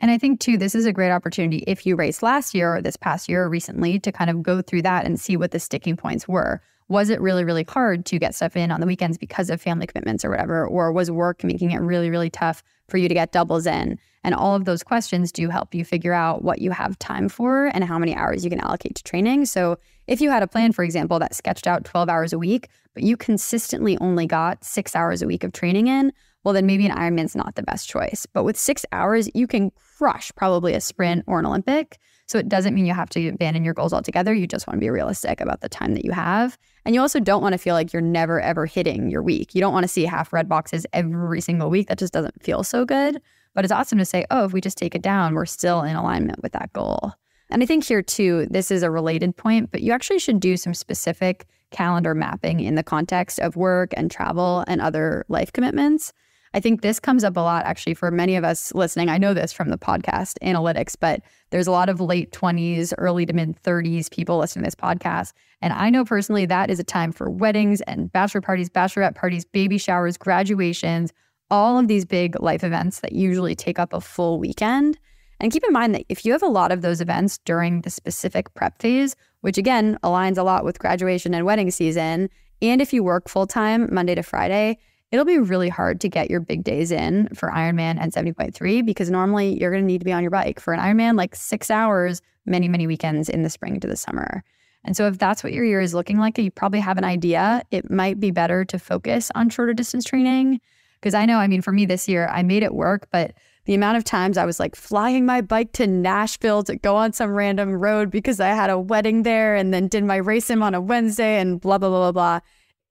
S2: And I think, too, this is a great opportunity if you raced last year or this past year or recently to kind of go through that and see what the sticking points were. Was it really, really hard to get stuff in on the weekends because of family commitments or whatever? Or was work making it really, really tough for you to get doubles in? And all of those questions do help you figure out what you have time for and how many hours you can allocate to training. So if you had a plan, for example, that sketched out 12 hours a week, but you consistently only got 6 hours a week of training in, well, then maybe an Ironman's not the best choice. But with 6 hours, you can crush probably a sprint or an Olympic. So it doesn't mean you have to abandon your goals altogether. You just want to be realistic about the time that you have. And you also don't want to feel like you're never, ever hitting your week. You don't want to see half red boxes every single week. That just doesn't feel so good. But it's awesome to say, oh, if we just take it down, we're still in alignment with that goal. And I think here too, this is a related point, but you actually should do some specific calendar mapping in the context of work and travel and other life commitments. I think this comes up a lot actually for many of us listening. I know this from the podcast analytics, but there's a lot of late 20s, early to mid 30s people listening to this podcast. And I know personally that is a time for weddings and bachelor parties, bachelorette parties, baby showers, graduations, all of these big life events that usually take up a full weekend. And keep in mind that if you have a lot of those events during the specific prep phase, which again aligns a lot with graduation and wedding season, and if you work full-time Monday to Friday, it'll be really hard to get your big days in for Ironman and 70.3 because normally you're going to need to be on your bike for an Ironman, like 6 hours, many, many weekends in the spring to the summer. And so if that's what your year is looking like, you probably have an idea. It might be better to focus on shorter distance training. Because I know, I mean, for me this year, I made it work, but the amount of times I was like flying my bike to Nashville to go on some random road because I had a wedding there and then did my race sim on a Wednesday and blah, blah, blah, blah, blah.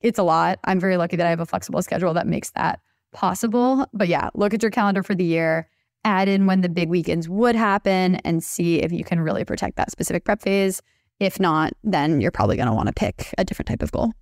S2: It's a lot. I'm very lucky that I have a flexible schedule that makes that possible. But yeah, look at your calendar for the year, add in when the big weekends would happen and see if you can really protect that specific prep phase. If not, then you're probably going to want to pick a different type of goal.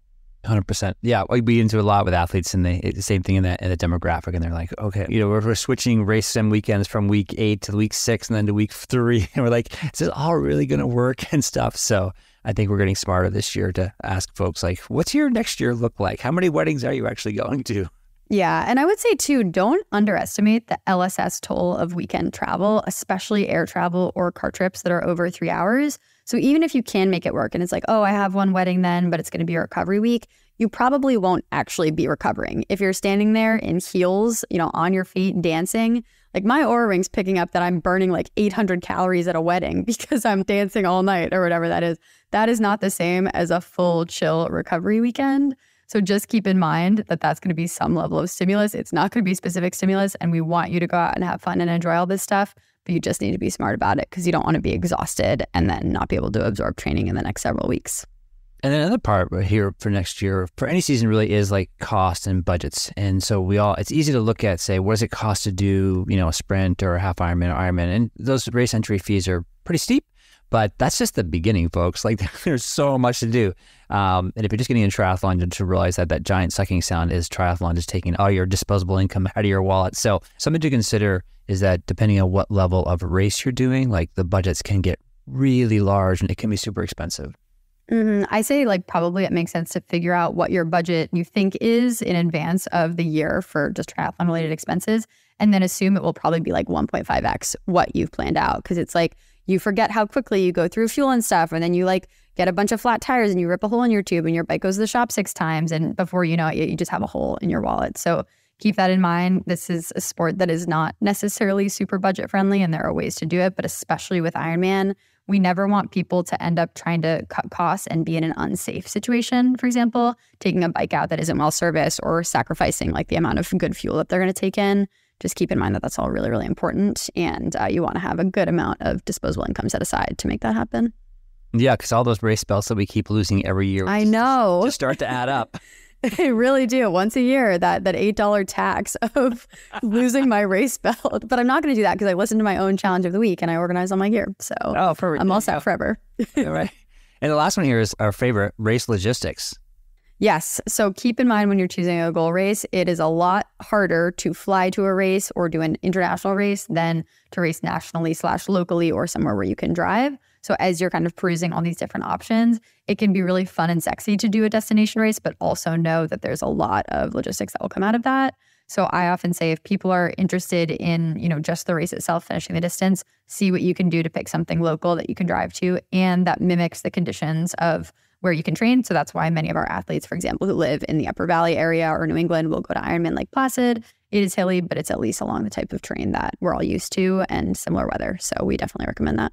S1: 100%. Yeah, we get into a lot with athletes and the same thing in the demographic. And they're like, okay, you know, we're switching race sim weekends from week 8 to week 6 and then to week 3. And we're like, is this all really going to work and stuff? So I think we're getting smarter this year to ask folks like, what's your next year look like? How many weddings are you actually going to?
S2: Yeah. And I would say too, don't underestimate the LSS toll of weekend travel, especially air travel or car trips that are over 3 hours. So even if you can make it work and it's like, oh, I have one wedding then, but it's going to be a recovery week, you probably won't actually be recovering. If you're standing there in heels, you know, on your feet dancing, like my Oura Ring's picking up that I'm burning like 800 calories at a wedding because I'm dancing all night or whatever that is. That is not the same as a full chill recovery weekend. So just keep in mind that that's going to be some level of stimulus. It's not going to be specific stimulus, and we want you to go out and have fun and enjoy all this stuff, but you just need to be smart about it because you don't want to be exhausted and then not be able to absorb training in the next several weeks.
S1: And then another part here for next year, for any season really is like cost and budgets. And so it's easy to look at, say, what does it cost to do, you know, a sprint or a half Ironman or Ironman? And those race entry fees are pretty steep. But that's just the beginning, folks. Like there's so much to do. And if you're just getting in triathlon, to realize that giant sucking sound is triathlon just taking all your disposable income out of your wallet. So something to consider is that depending on what level of race you're doing, like the budgets can get really large and it can be super expensive.
S2: I say like probably it makes sense to figure out what your budget you think is in advance of the year for just triathlon related expenses, and then assume it will probably be like 1.5x what you've planned out. Because it's like you forget how quickly you go through fuel and stuff, and then you like get a bunch of flat tires and you rip a hole in your tube and your bike goes to the shop 6 times, and before you know it, you just have a hole in your wallet. So keep that in mind. This is a sport that is not necessarily super budget friendly, and there are ways to do it, but especially with Ironman, we never want people to end up trying to cut costs and be in an unsafe situation. For example, taking a bike out that isn't well serviced or sacrificing like the amount of good fuel that they're going to take in. Just keep in mind that that's all really, really important. And you want to have a good amount of disposable income set aside to make that happen.
S1: Yeah, because all those race belts that we keep losing every year.
S2: I know.
S1: Just start to add up.
S2: They really do. Once a year, that $8 tax of losing my race belt. But I'm not going to do that because I listen to my own challenge of the week and I organize all my gear. So I'm all set forever.
S1: All right. And the last one here is our favorite, race logistics.
S2: Yes. So keep in mind when you're choosing a goal race, it is a lot harder to fly to a race or do an international race than to race nationally/locally or somewhere where you can drive. So as you're kind of perusing all these different options, it can be really fun and sexy to do a destination race, but also know that there's a lot of logistics that will come out of that. So I often say if people are interested in, just the race itself, finishing the distance, see what you can do to pick something local that you can drive to and that mimics the conditions of where you can train. So that's why many of our athletes, for example, who live in the Upper Valley area or New England will go to Ironman Lake Placid. It is hilly, but it's at least along the type of terrain that we're all used to and similar weather. So we definitely recommend that.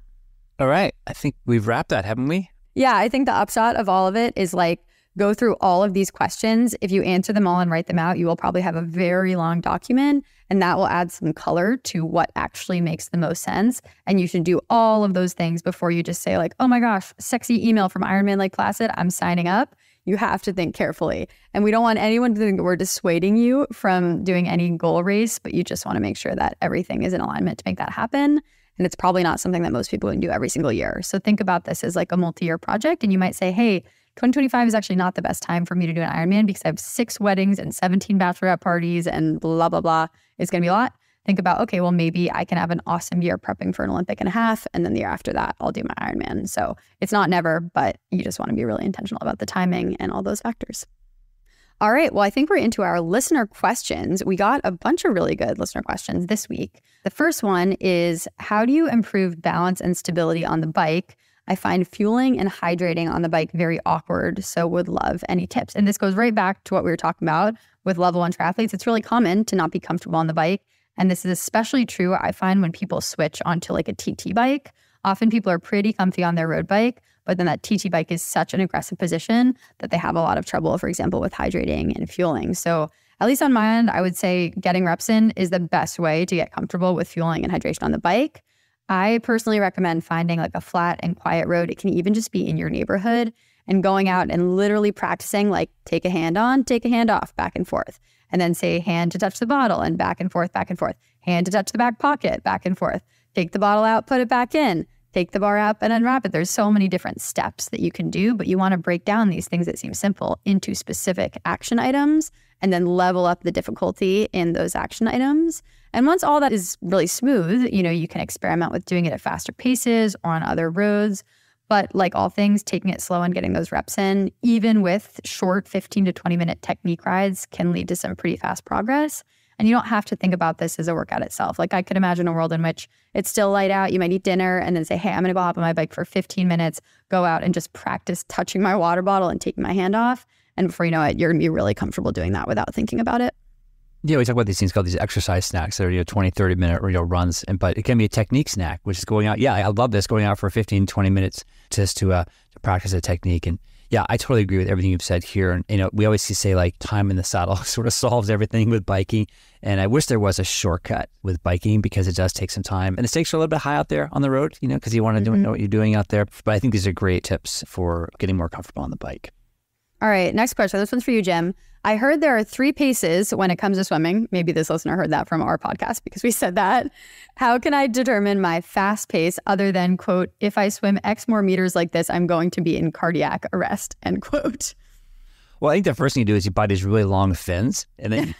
S1: All right. I think we've wrapped that, haven't we?
S2: Yeah, I think the upshot of all of it is like go through all of these questions. If you answer them all and write them out, you will probably have a very long document, and that will add some color to what actually makes the most sense. And you should do all of those things before you just say like, oh my gosh, sexy email from Ironman Lake Placid, I'm signing up. You have to think carefully. And we don't want anyone to think that we're dissuading you from doing any goal race, but you just want to make sure that everything is in alignment to make that happen. And it's probably not something that most people can do every single year. So think about this as like a multi-year project. And you might say, hey, 2025 is actually not the best time for me to do an Ironman because I have 6 weddings and 17 bachelorette parties and blah, blah, blah. It's going to be a lot. Think about, okay, well, maybe I can have an awesome year prepping for an Olympic and a half. And then the year after that, I'll do my Ironman. So it's not never, but you just want to be really intentional about the timing and all those factors. All right. Well, I think we're into our listener questions. We got a bunch of really good listener questions this week. The first one is, how do you improve balance and stability on the bike? I find fueling and hydrating on the bike very awkward, so would love any tips. And this goes right back to what we were talking about with level 1 triathletes. It's really common to not be comfortable on the bike. And this is especially true, I find, when people switch onto like a TT bike. Often people are pretty comfy on their road bike, but then that TT bike is such an aggressive position that they have a lot of trouble, for example, with hydrating and fueling. So at least on my end, I would say getting reps in is the best way to get comfortable with fueling and hydration on the bike. I personally recommend finding like a flat and quiet road. It can even just be in your neighborhood and going out and literally practicing like take a hand on, take a hand off, back and forth. And then say hand to touch the bottle and back and forth, hand to touch the back pocket, back and forth. Take the bottle out, put it back in. Take the bar up and unwrap it. There's so many different steps that you can do, but you want to break down these things that seem simple into specific action items and then level up the difficulty in those action items. And once all that is really smooth, you can experiment with doing it at faster paces or on other roads. But like all things, taking it slow and getting those reps in, even with short 15 to 20 minute technique rides, can lead to some pretty fast progress. And you don't have to think about this as a workout itself. Like I could imagine a world in which it's still light out, you might eat dinner and then say, hey, I'm going to go hop on my bike for 15 minutes, go out and just practice touching my water bottle and taking my hand off. And before you know it, you're going to be really comfortable doing that without thinking about it.
S1: Yeah, we talk about these things called these exercise snacks that are 20, 30 minute runs. But it can be a technique snack, which is going out. Yeah, I love this, going out for 15, 20 minutes just to practice a technique. And yeah, I totally agree with everything you've said here. And, we always say like time in the saddle sort of solves everything with biking. And I wish there was a shortcut with biking because it does take some time. And the stakes are a little bit high out there on the road, because you want to know what you're doing out there. But I think these are great tips for getting more comfortable on the bike.
S2: All right, next question. This one's for you, Jim. I heard there are 3 paces when it comes to swimming. Maybe this listener heard that from our podcast because we said that. How can I determine my fast pace other than, quote, if I swim X more meters like this, I'm going to be in cardiac arrest, end quote.
S1: Well, I think the first thing you do is you buy these really long fins and then...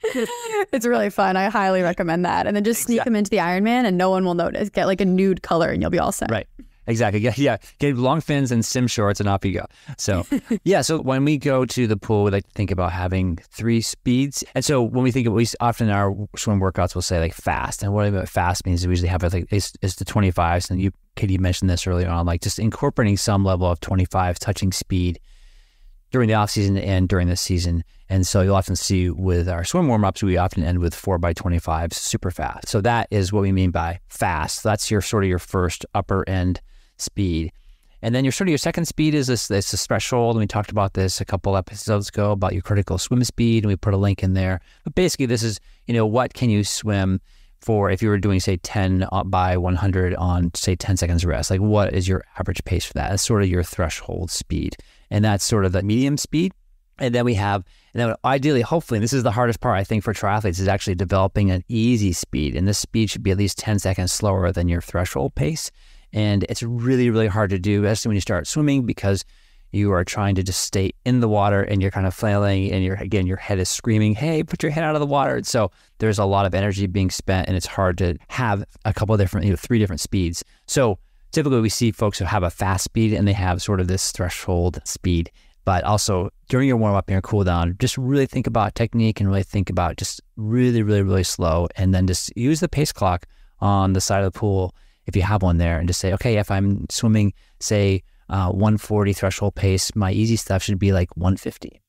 S2: It's really fun. I highly recommend that. And then just sneak them into the Ironman and no one will notice. Get like a nude color and you'll be all set.
S1: Right. Exactly. Yeah. Get long fins and sim shorts and off you go. So yeah. So when we go to the pool, we like to think about having 3 speeds. And so when we think of, we often in our swim workouts, we'll say like fast. And what I mean by fast means we usually have like it's the 25s. And Katie mentioned this earlier on, like just incorporating some level of 25 touching speed during the off season and during the season. And so you'll often see with our swim warm-ups, we often end with 4x25s, super fast. So that is what we mean by fast. That's your sort of your first upper end speed. And then your second speed is this threshold. And we talked about this a couple episodes ago about your critical swim speed, and we put a link in there. But basically this is, what can you swim for if you were doing, say, 10 by 100 on, say, 10 seconds rest? Like what is your average pace for that? That's sort of your threshold speed. And that's sort of the medium speed. And then ideally, hopefully, and this is the hardest part, I think, for triathletes, is actually developing an easy speed. And this speed should be at least 10 seconds slower than your threshold pace. And it's really, really hard to do, especially when you start swimming, because you are trying to just stay in the water and you're kind of flailing and your head is screaming, hey, put your head out of the water. And so there's a lot of energy being spent and it's hard to have a couple of different, 3 different speeds. So typically we see folks who have a fast speed and they have sort of this threshold speed. But also during your warm up and your cool down, just really think about technique and really think about just really, really, really slow. And then just use the pace clock on the side of the pool if you have one there, and just say, okay, if I'm swimming, say 140 threshold pace, my easy stuff should be like 150.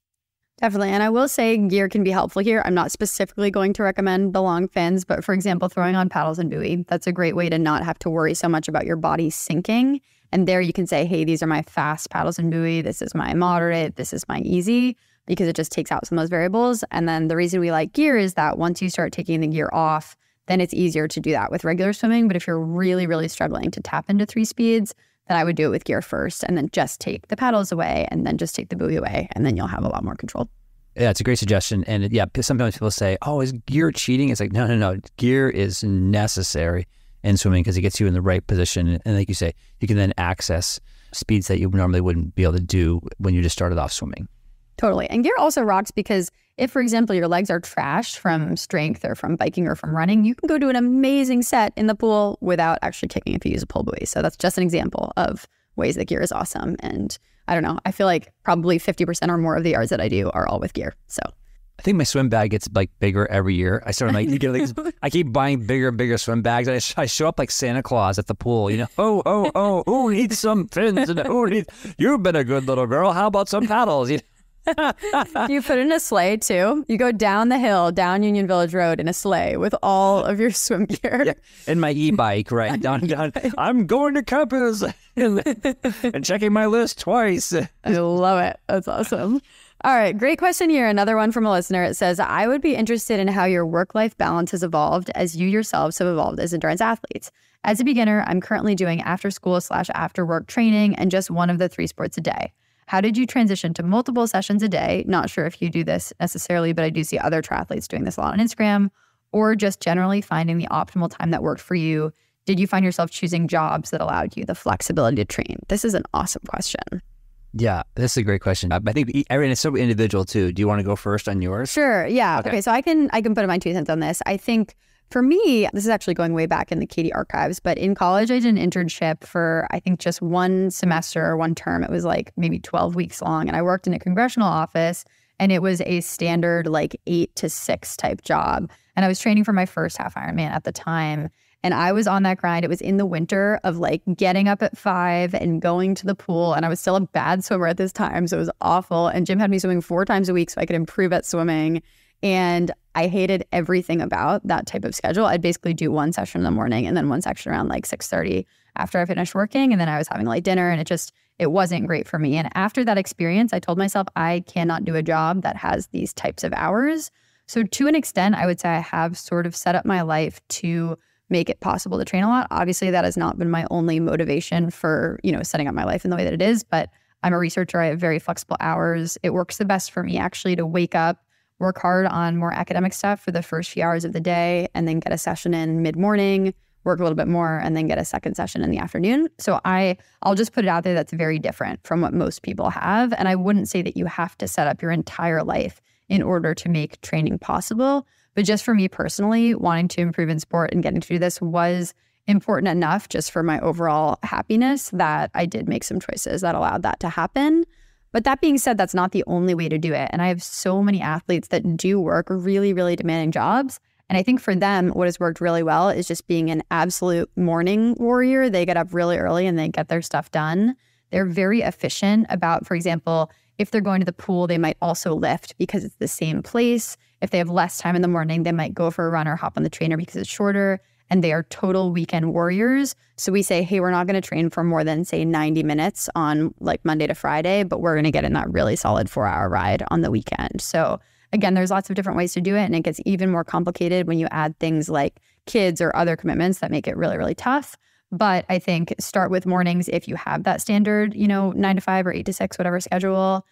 S2: Definitely. And I will say gear can be helpful here. I'm not specifically going to recommend the long fins, but for example, throwing on paddles and buoy, that's a great way to not have to worry so much about your body sinking. And there you can say, hey, these are my fast paddles and buoy. This is my moderate. This is my easy, because it just takes out some of those variables. And then the reason we like gear is that once you start taking the gear off, then it's easier to do that with regular swimming. But if you're really, really struggling to tap into 3 speeds, then I would do it with gear first and then just take the paddles away and then just take the buoy away. And then you'll have a lot more control.
S1: Yeah, it's a great suggestion. And yeah, sometimes people say, oh, is gear cheating? It's like, no. Gear is necessary in swimming because it gets you in the right position. And like you say, you can then access speeds that you normally wouldn't be able to do when you just started off swimming.
S2: Totally. And gear also rocks because if, for example, your legs are trashed from strength or from biking or from running, you can go do an amazing set in the pool without actually kicking if you use a pull buoy. So that's just an example of ways that gear is awesome. And I don't know, I feel like probably 50% or more of the yards that I do are all with gear. So
S1: I think my swim bag gets like bigger every year. I sort of I keep buying bigger and bigger swim bags. I show up like Santa Claus at the pool, who needs some fins? And you've been a good little girl. How about some paddles?
S2: You put in a sleigh too. You go down the hill, down Union Village Road in a sleigh with all of your swim gear.
S1: Yeah. And my e-bike, right? Down. I'm going to campus and checking my list twice.
S2: I love it. That's awesome. All right. Great question here. Another one from a listener. It says, I would be interested in how your work-life balance has evolved as you yourselves have evolved as endurance athletes. As a beginner, I'm currently doing after-school/after-work training and just one of the 3 sports a day. How did you transition to multiple sessions a day? Not sure if you do this necessarily, but I do see other triathletes doing this a lot on Instagram, or just generally finding the optimal time that worked for you. Did you find yourself choosing jobs that allowed you the flexibility to train? This is an awesome question.
S1: Yeah, that's a great question. I think it's so individual too. Do you want to go first on yours?
S2: Sure. Yeah. Okay. So I can put in my 2 cents on this. I think for me, this is actually going way back in the Katie archives, but in college, I did an internship for, I think, just 1 semester or 1 term. It was like maybe 12 weeks long. And I worked in a congressional office, and it was a standard like 8 to 6 type job. And I was training for my first half Ironman at the time. And I was on that grind. It was in the winter of like getting up at 5 and going to the pool. And I was still a bad swimmer at this time, so it was awful. And Jim had me swimming 4 times a week so I could improve at swimming. And I hated everything about that type of schedule. I'd basically do 1 session in the morning and then 1 session around like 6:30 after I finished working. And then I was having late dinner, and it wasn't great for me. And after that experience, I told myself I cannot do a job that has these types of hours. So to an extent, I would say I have sort of set up my life to make it possible to train a lot. Obviously, that has not been my only motivation for, setting up my life in the way that it is, but I'm a researcher. I have very flexible hours. It works the best for me actually to wake up, work hard on more academic stuff for the first few hours of the day, and then get a session in mid-morning, work a little bit more, and then get a second session in the afternoon. So I'll just put it out there that's very different from what most people have. And I wouldn't say that you have to set up your entire life in order to make training possible. But just for me personally, wanting to improve in sport and getting to do this was important enough just for my overall happiness that I did make some choices that allowed that to happen. But that being said, that's not the only way to do it. And I have so many athletes that do work really, really demanding jobs. And I think for them, what has worked really well is just being an absolute morning warrior. They get up really early and they get their stuff done. They're very efficient about, for example, if they're going to the pool, they might also lift because it's the same place. If they have less time in the morning, they might go for a run or hop on the trainer because it's shorter. And they are total weekend warriors. So we say, hey, we're not going to train for more than, say, 90 minutes on like Monday to Friday, but we're going to get in that really solid 4-hour ride on the weekend. So again, there's lots of different ways to do it. And it gets even more complicated when you add things like kids or other commitments that make it really, really tough. But I think start with mornings if you have that standard, 9 to 5 or 8 to 6, whatever schedule,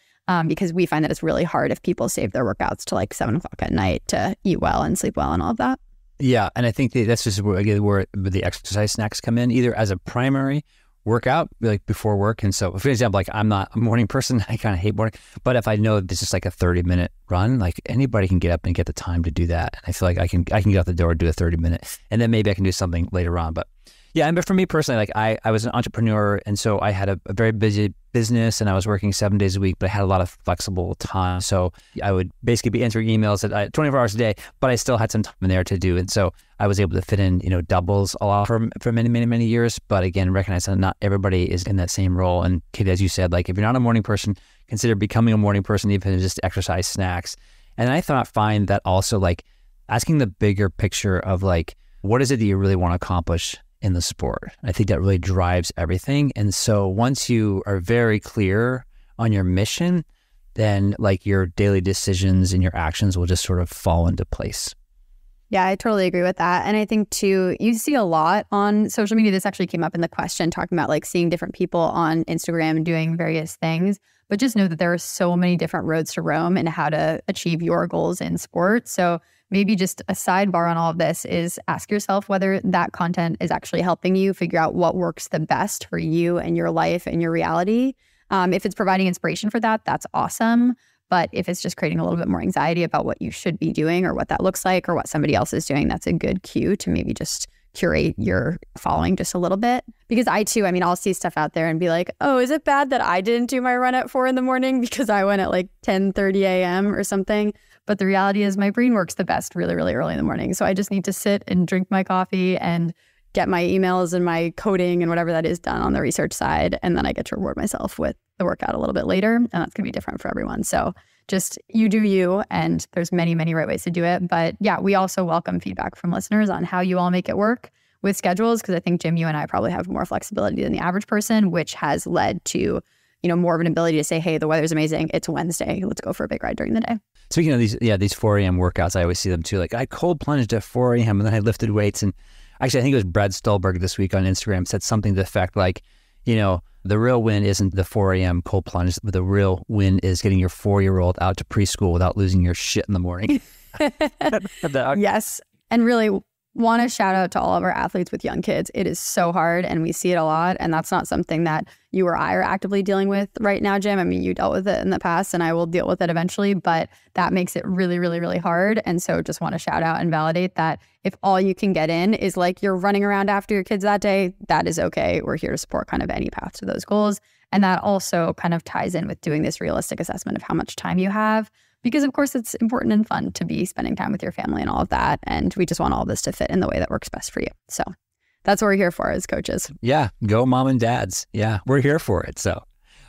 S2: because we find that it's really hard if people save their workouts to like 7 o'clock at night to eat well and sleep well and all of that.
S1: Yeah, and I think that's just where the exercise snacks come in, either as a primary workout, like before work. And so, for example, like I'm not a morning person. I kind of hate morning. But if I know this is like a 30-minute run, like anybody can get up and get the time to do that. And I feel like I can get out the door, do a 30-minute, and then maybe I can do something later on. But yeah, but for me personally, like I was an entrepreneur, and so I had a very busy business, and I was working 7 days a week, but I had a lot of flexible time. So I would basically be answering emails at 24 hours a day, but I still had some time in there to do. And so I was able to fit in, doubles a lot for many, many, many years. But again, recognize that not everybody is in that same role. And Katie, as you said, like if you're not a morning person, consider becoming a morning person, even if it's just exercise snacks. And I find that also like asking the bigger picture of like, what is it that you really want to accomplish in the sport? I think that really drives everything. And so once you are very clear on your mission, then like your daily decisions and your actions will just sort of fall into place.
S2: Yeah, I totally agree with that. And I think too, you see a lot on social media. This actually came up in the question talking about like seeing different people on Instagram doing various things. But just know that there are so many different roads to Rome and how to achieve your goals in sport. So maybe just a sidebar on all of this is ask yourself whether that content is actually helping you figure out what works the best for you and your life and your reality. If it's providing inspiration for that, that's awesome. But if it's just creating a little bit more anxiety about what you should be doing or what that looks like or what somebody else is doing, that's a good cue to maybe just curate your following just a little bit. Because I'll see stuff out there and be like, oh, is it bad that I didn't do my run at 4 a.m. because I went at like 10:30 a.m. or something? But the reality is my brain works the best really, really early in the morning. So I just need to sit and drink my coffee and get my emails and my coding and whatever that is done on the research side. And then I get to reward myself with the workout a little bit later. And that's going to be different for everyone. So just you do you. And there's many, many right ways to do it. But yeah, we also welcome feedback from listeners on how you all make it work with schedules. Because I think, Jim, you and I probably have more flexibility than the average person, which has led to more of an ability to say, hey, the weather's amazing. It's Wednesday. Let's go for a big ride during the day.
S1: Speaking of these 4 a.m. workouts, I always see them too. Like I cold plunged at 4 a.m. and then I lifted weights. And actually, I think it was Brad Stulberg this week on Instagram said something to the effect like, the real win isn't the 4 a.m. cold plunge, but the real win is getting your 4-year-old out to preschool without losing your shit in the morning.
S2: Yes. And really want to shout out to all of our athletes with young kids. It is so hard and we see it a lot. And that's not something that you or I are actively dealing with right now, Jim. I mean, you dealt with it in the past and I will deal with it eventually, but that makes it really, really, really hard. And so just want to shout out and validate that if all you can get in is like you're running around after your kids that day, that is okay. We're here to support kind of any path to those goals. And that also kind of ties in with doing this realistic assessment of how much time you have. Because of course it's important and fun to be spending time with your family and all of that. And we just want all this to fit in the way that works best for you. So that's what we're here for as coaches.
S1: Yeah. Go mom and dads. Yeah. We're here for it. So,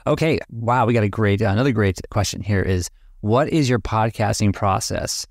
S1: okay. Wow. We got another great question here is, what is your podcasting process?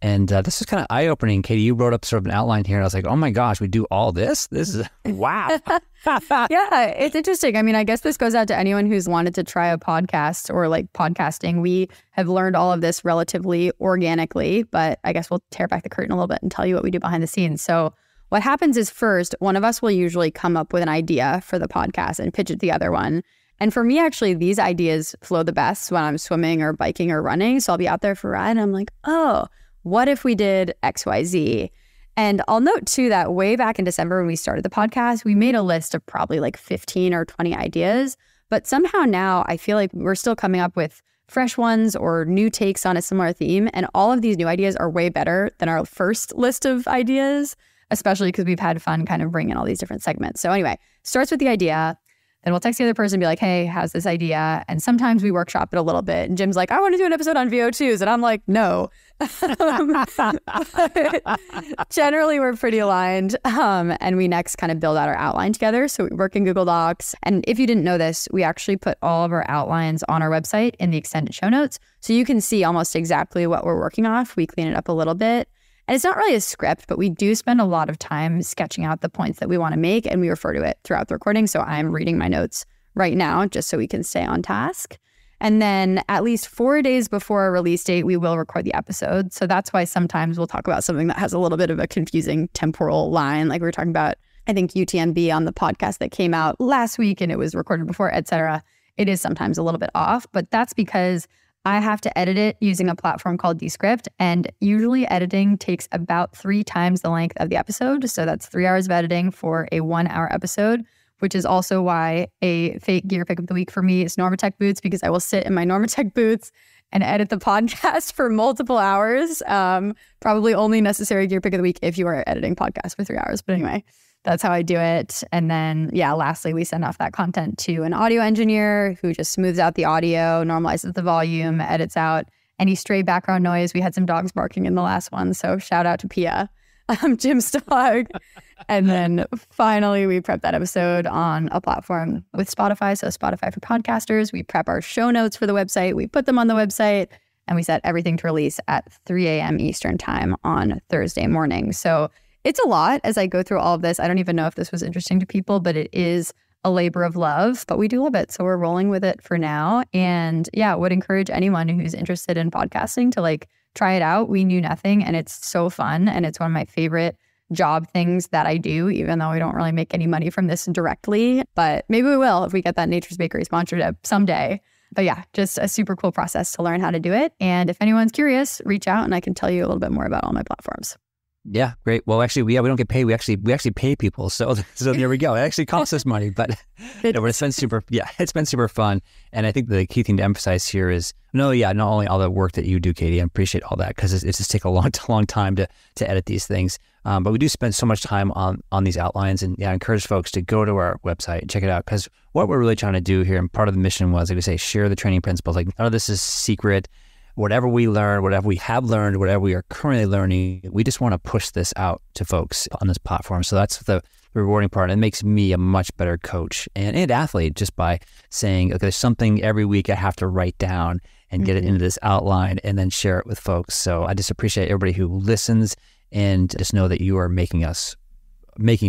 S1: And this is kind of eye-opening. Katie, you wrote up sort of an outline here. And I was like, oh my gosh, we do all this? This is, wow.
S2: Yeah, it's interesting. I mean, I guess this goes out to anyone who's wanted to try a podcast or like podcasting. We have learned all of this relatively organically, but I guess we'll tear back the curtain a little bit and tell you what we do behind the scenes. So what happens is first, one of us will usually come up with an idea for the podcast and pitch it to the other one. And for me, actually, these ideas flow the best when I'm swimming or biking or running. So I'll be out there for a ride and I'm like, oh, what if we did XYZ? And I'll note too that way back in December when we started the podcast, we made a list of probably like 15 or 20 ideas. But somehow now I feel like we're still coming up with fresh ones or new takes on a similar theme. And all of these new ideas are way better than our first list of ideas. especially because we've had fun kind of bringing all these different segments. So anyway, starts with the idea. Then we'll text the other person and be like, hey, how's this idea? And sometimes we workshop it a little bit. And Jim's like, I want to do an episode on VO2s. And I'm like, no. Generally, we're pretty aligned. And we next kind of build out our outline together. So we work in Google Docs. And if you didn't know this, we actually put all of our outlines on our website in the extended show notes. So you can see almost exactly what we're working off. We clean it up a little bit. And it's not really a script, but we do spend a lot of time sketching out the points that we want to make, and we refer to it throughout the recording. So I'm reading my notes right now just so we can stay on task. And then at least 4 days before our release date, we will record the episode. So that's why sometimes we'll talk about something that has a little bit of a confusing temporal line. Like we were talking about, I think, UTMB on the podcast that came out last week and it was recorded before, et cetera. It is sometimes a little bit off, but that's because I have to edit it using a platform called Descript, and usually editing takes about 3 times the length of the episode. So that's 3 hours of editing for a 1-hour episode, which is also why a fake gear pick of the week for me is Normatec boots, because I will sit in my Normatec boots and edit the podcast for multiple hours. Probably only necessary gear pick of the week if you are editing podcasts for 3 hours. But anyway, that's how I do it. And then, lastly, we send off that content to an audio engineer who just smooths out the audio, normalizes the volume, edits out any stray background noise. We had some dogs barking in the last one, so shout out to Pia, Jim's dog. And then finally, we prep that episode on a platform with Spotify. So Spotify for podcasters. We prep our show notes for the website. We put them on the website, and we set everything to release at 3 a.m. Eastern time on Thursday morning. So it's a lot as I go through all of this. I don't even know if this was interesting to people, but it is a labor of love, but we do love it. So we're rolling with it for now. And would encourage anyone who's interested in podcasting to try it out. We knew nothing, and it's so fun. And it's one of my favorite job things that I do, even though we don't really make any money from this directly. But maybe we will if we get that Nature's Bakery sponsorship someday. But just a super cool process to learn how to do it. And if anyone's curious, reach out and I can tell you a little bit more about all my platforms.
S1: Yeah, great. Well, actually, we don't get paid. We actually pay people. So there we go. It actually costs us money, but it's been super fun. And I think the key thing to emphasize here is not only all the work that you do, Katie. I appreciate all that because it's just take a long time to edit these things. But we do spend so much time on these outlines, and I encourage folks to go to our website and check it out, because what we're really trying to do here, and part of the mission was, like we say, share the training principles. Like, none of this is secret. Whatever we learn, whatever we have learned, whatever we are currently learning, we just want to push this out to folks on this platform. So that's the rewarding part. It makes me a much better coach and athlete just by saying, okay, there's something every week I have to write down and get it into this outline and then share it with folks. So I just appreciate everybody who listens, and just know that you are making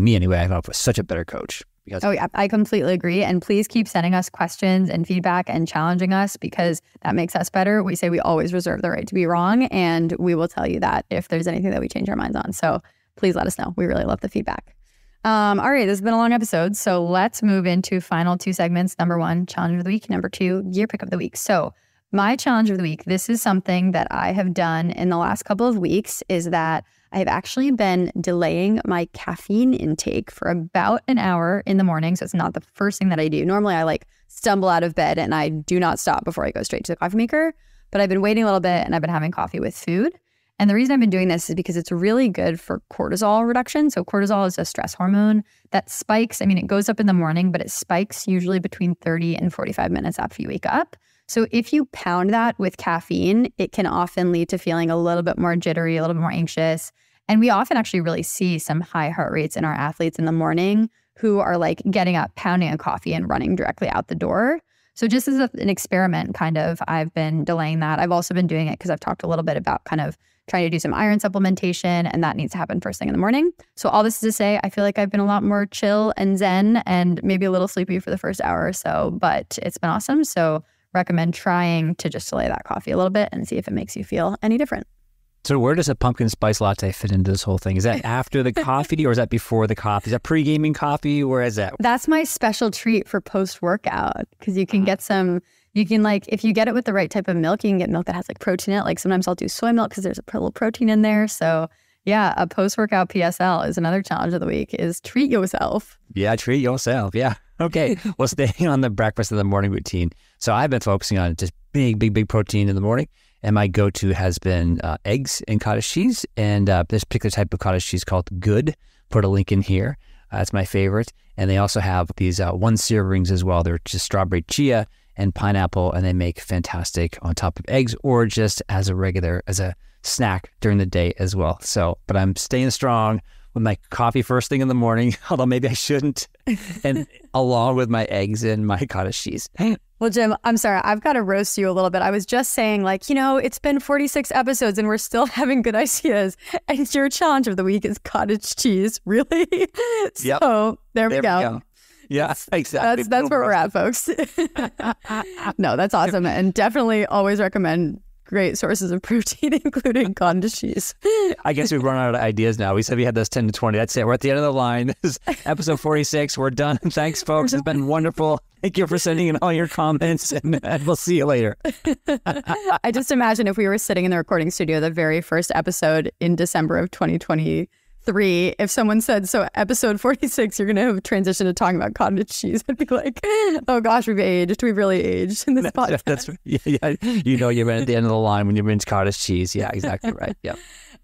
S1: me anyway, such a better coach.
S2: I completely agree. And please keep sending us questions and feedback and challenging us, because that makes us better. We say we always reserve the right to be wrong, and we will tell you that if there's anything that we change our minds on. So please let us know. We really love the feedback. All right, this has been a long episode. So let's move into final 2 segments. Number 1, challenge of the week. Number 2, gear pick of the week. So my challenge of the week, this is something that I have done in the last couple of weeks, is that I have actually been delaying my caffeine intake for about an hour in the morning. So it's not the first thing that I do. Normally I stumble out of bed and I do not stop before I go straight to the coffee maker. But I've been waiting a little bit and I've been having coffee with food. And the reason I've been doing this is because it's really good for cortisol reduction. So cortisol is a stress hormone that spikes. It goes up in the morning, but it spikes usually between 30 and 45 minutes after you wake up. So if you pound that with caffeine, it can often lead to feeling a little bit more jittery, a little bit more anxious. And we often actually really see some high heart rates in our athletes in the morning who are getting up, pounding a coffee and running directly out the door. So just as an experiment, I've been delaying that. I've also been doing it because I've talked a little bit about trying to do some iron supplementation, and that needs to happen first thing in the morning. So all this is to say, I feel like I've been a lot more chill and zen and maybe a little sleepy for the first hour or so, but it's been awesome. So recommend trying to just delay that coffee a little bit and see if it makes you feel any different.
S1: So where does a pumpkin spice latte fit into this whole thing? Is that after the coffee or is that before the coffee? Is that pre-gaming coffee? Where is that?
S2: That's my special treat for post-workout, because you can get if you get it with the right type of milk, you can get milk that has protein in it. Sometimes I'll do soy milk because there's a little protein in there. So a post-workout PSL is another challenge of the week, is treat yourself.
S1: Yeah, treat yourself. Yeah. Okay. Well, staying on the breakfast in the morning routine. So I've been focusing on just big protein in the morning. And my go-to has been eggs and cottage cheese. And this particular type of cottage cheese called Good. Put a link in here. That's my favorite. And they also have these one syrup rings as well. They're just strawberry chia and pineapple, and they make fantastic on top of eggs or just as a snack during the day as well. So, but I'm staying strong with my coffee first thing in the morning, although maybe I shouldn't, and along with my eggs and my cottage cheese.
S2: Well, Jim, I'm sorry. I've got to roast you a little bit. I was just saying, it's been 46 episodes and we're still having good ideas. And your challenge of the week is cottage cheese. Really?
S1: Yep.
S2: So there we go.
S1: Yeah, exactly.
S2: That's where we're at, folks. No, that's awesome. And definitely always recommend great sources of protein, including cottage cheese.
S1: I guess we've run out of ideas now. We said we had those 10 to 20. That's it. We're at the end of the line. This is episode 46. We're done. Thanks, folks. It's been wonderful. Thank you for sending in all your comments, and we'll see you later.
S2: I just imagine if we were sitting in the recording studio, the very first episode in December of 2023, if someone said, so episode 46, you're going to have transition to talking about cottage cheese, I'd be like, oh gosh, we've aged. We've really aged in this podcast.
S1: You're at the end of the line when you rinse cottage cheese. Yeah, exactly right. Yeah.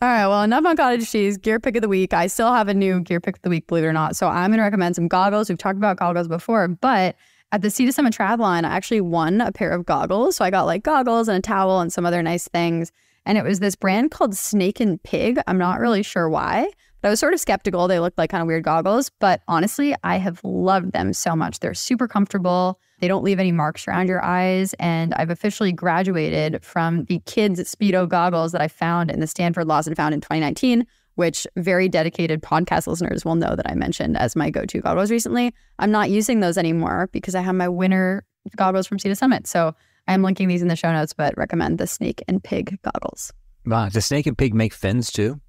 S2: All right, well, enough on cottage cheese. Gear pick of the week. I still have a new gear pick of the week, believe it or not. So I'm going to recommend some goggles. We've talked about goggles before, but at the Sea to Summit Triathlon, I actually won a pair of goggles. So I got goggles and a towel and some other nice things. And it was this brand called Snake and Pig. I'm not really sure why, but I was sort of skeptical. They looked like kind of weird goggles, but honestly, I have loved them so much. They're super comfortable. They don't leave any marks around your eyes. And I've officially graduated from the kids' Speedo goggles that I found in the Stanford Lost and Found in 2019, which very dedicated podcast listeners will know that I mentioned as my go-to goggles recently. I'm not using those anymore because I have my winter goggles from Sea to Summit. So I'm linking these in the show notes, but recommend the Snake and Pig goggles.
S1: Wow, does Snake and Pig make fins too?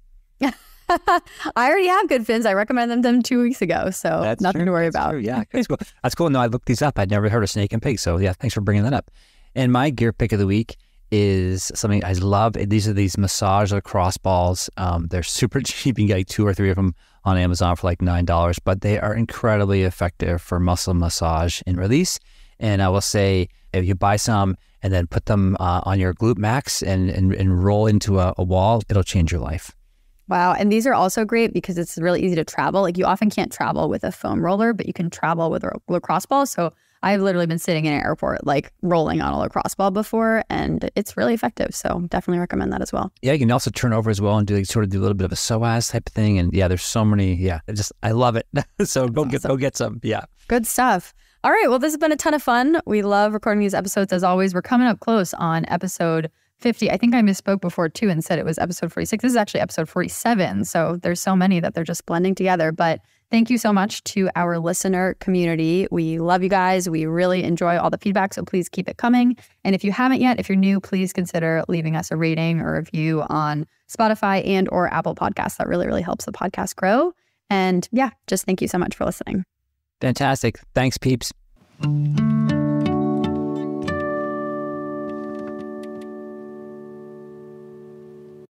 S2: I already have good fins. I recommended them 2 weeks ago, so
S1: that's
S2: nothing to worry about.
S1: True. Yeah, that's cool. That's cool. No, I looked these up. I'd never heard of Snake and Pig, so yeah, thanks for bringing that up. And my gear pick of the week is something I love. These are these massage lacrosse balls. They're super cheap. You can get 2 or 3 of them on Amazon for $9, but they are incredibly effective for muscle massage and release. And I will say, if you buy some and then put them on your glute max and roll into a wall, it'll change your life.
S2: Wow. And these are also great because it's really easy to travel. You often can't travel with a foam roller, but you can travel with a lacrosse ball. So I've literally been sitting in an airport, rolling on a lacrosse ball before, and it's really effective. So definitely recommend that as well.
S1: Yeah, you can also turn over as well and do a little bit of a psoas type of thing. And yeah, there's so many. Yeah, I love it. So go get some. Yeah.
S2: Good stuff. All right. Well, this has been a ton of fun. We love recording these episodes as always. We're coming up close on episode 50. I think I misspoke before too and said it was episode 46. This is actually episode 47. So there's so many that they're just blending together. But thank you so much to our listener community. We love you guys. We really enjoy all the feedback. So please keep it coming. And if you haven't yet, if you're new, please consider leaving us a rating or review on Spotify and or Apple Podcasts. That really, really helps the podcast grow. And yeah, just thank you so much for listening.
S1: Fantastic. Thanks, peeps.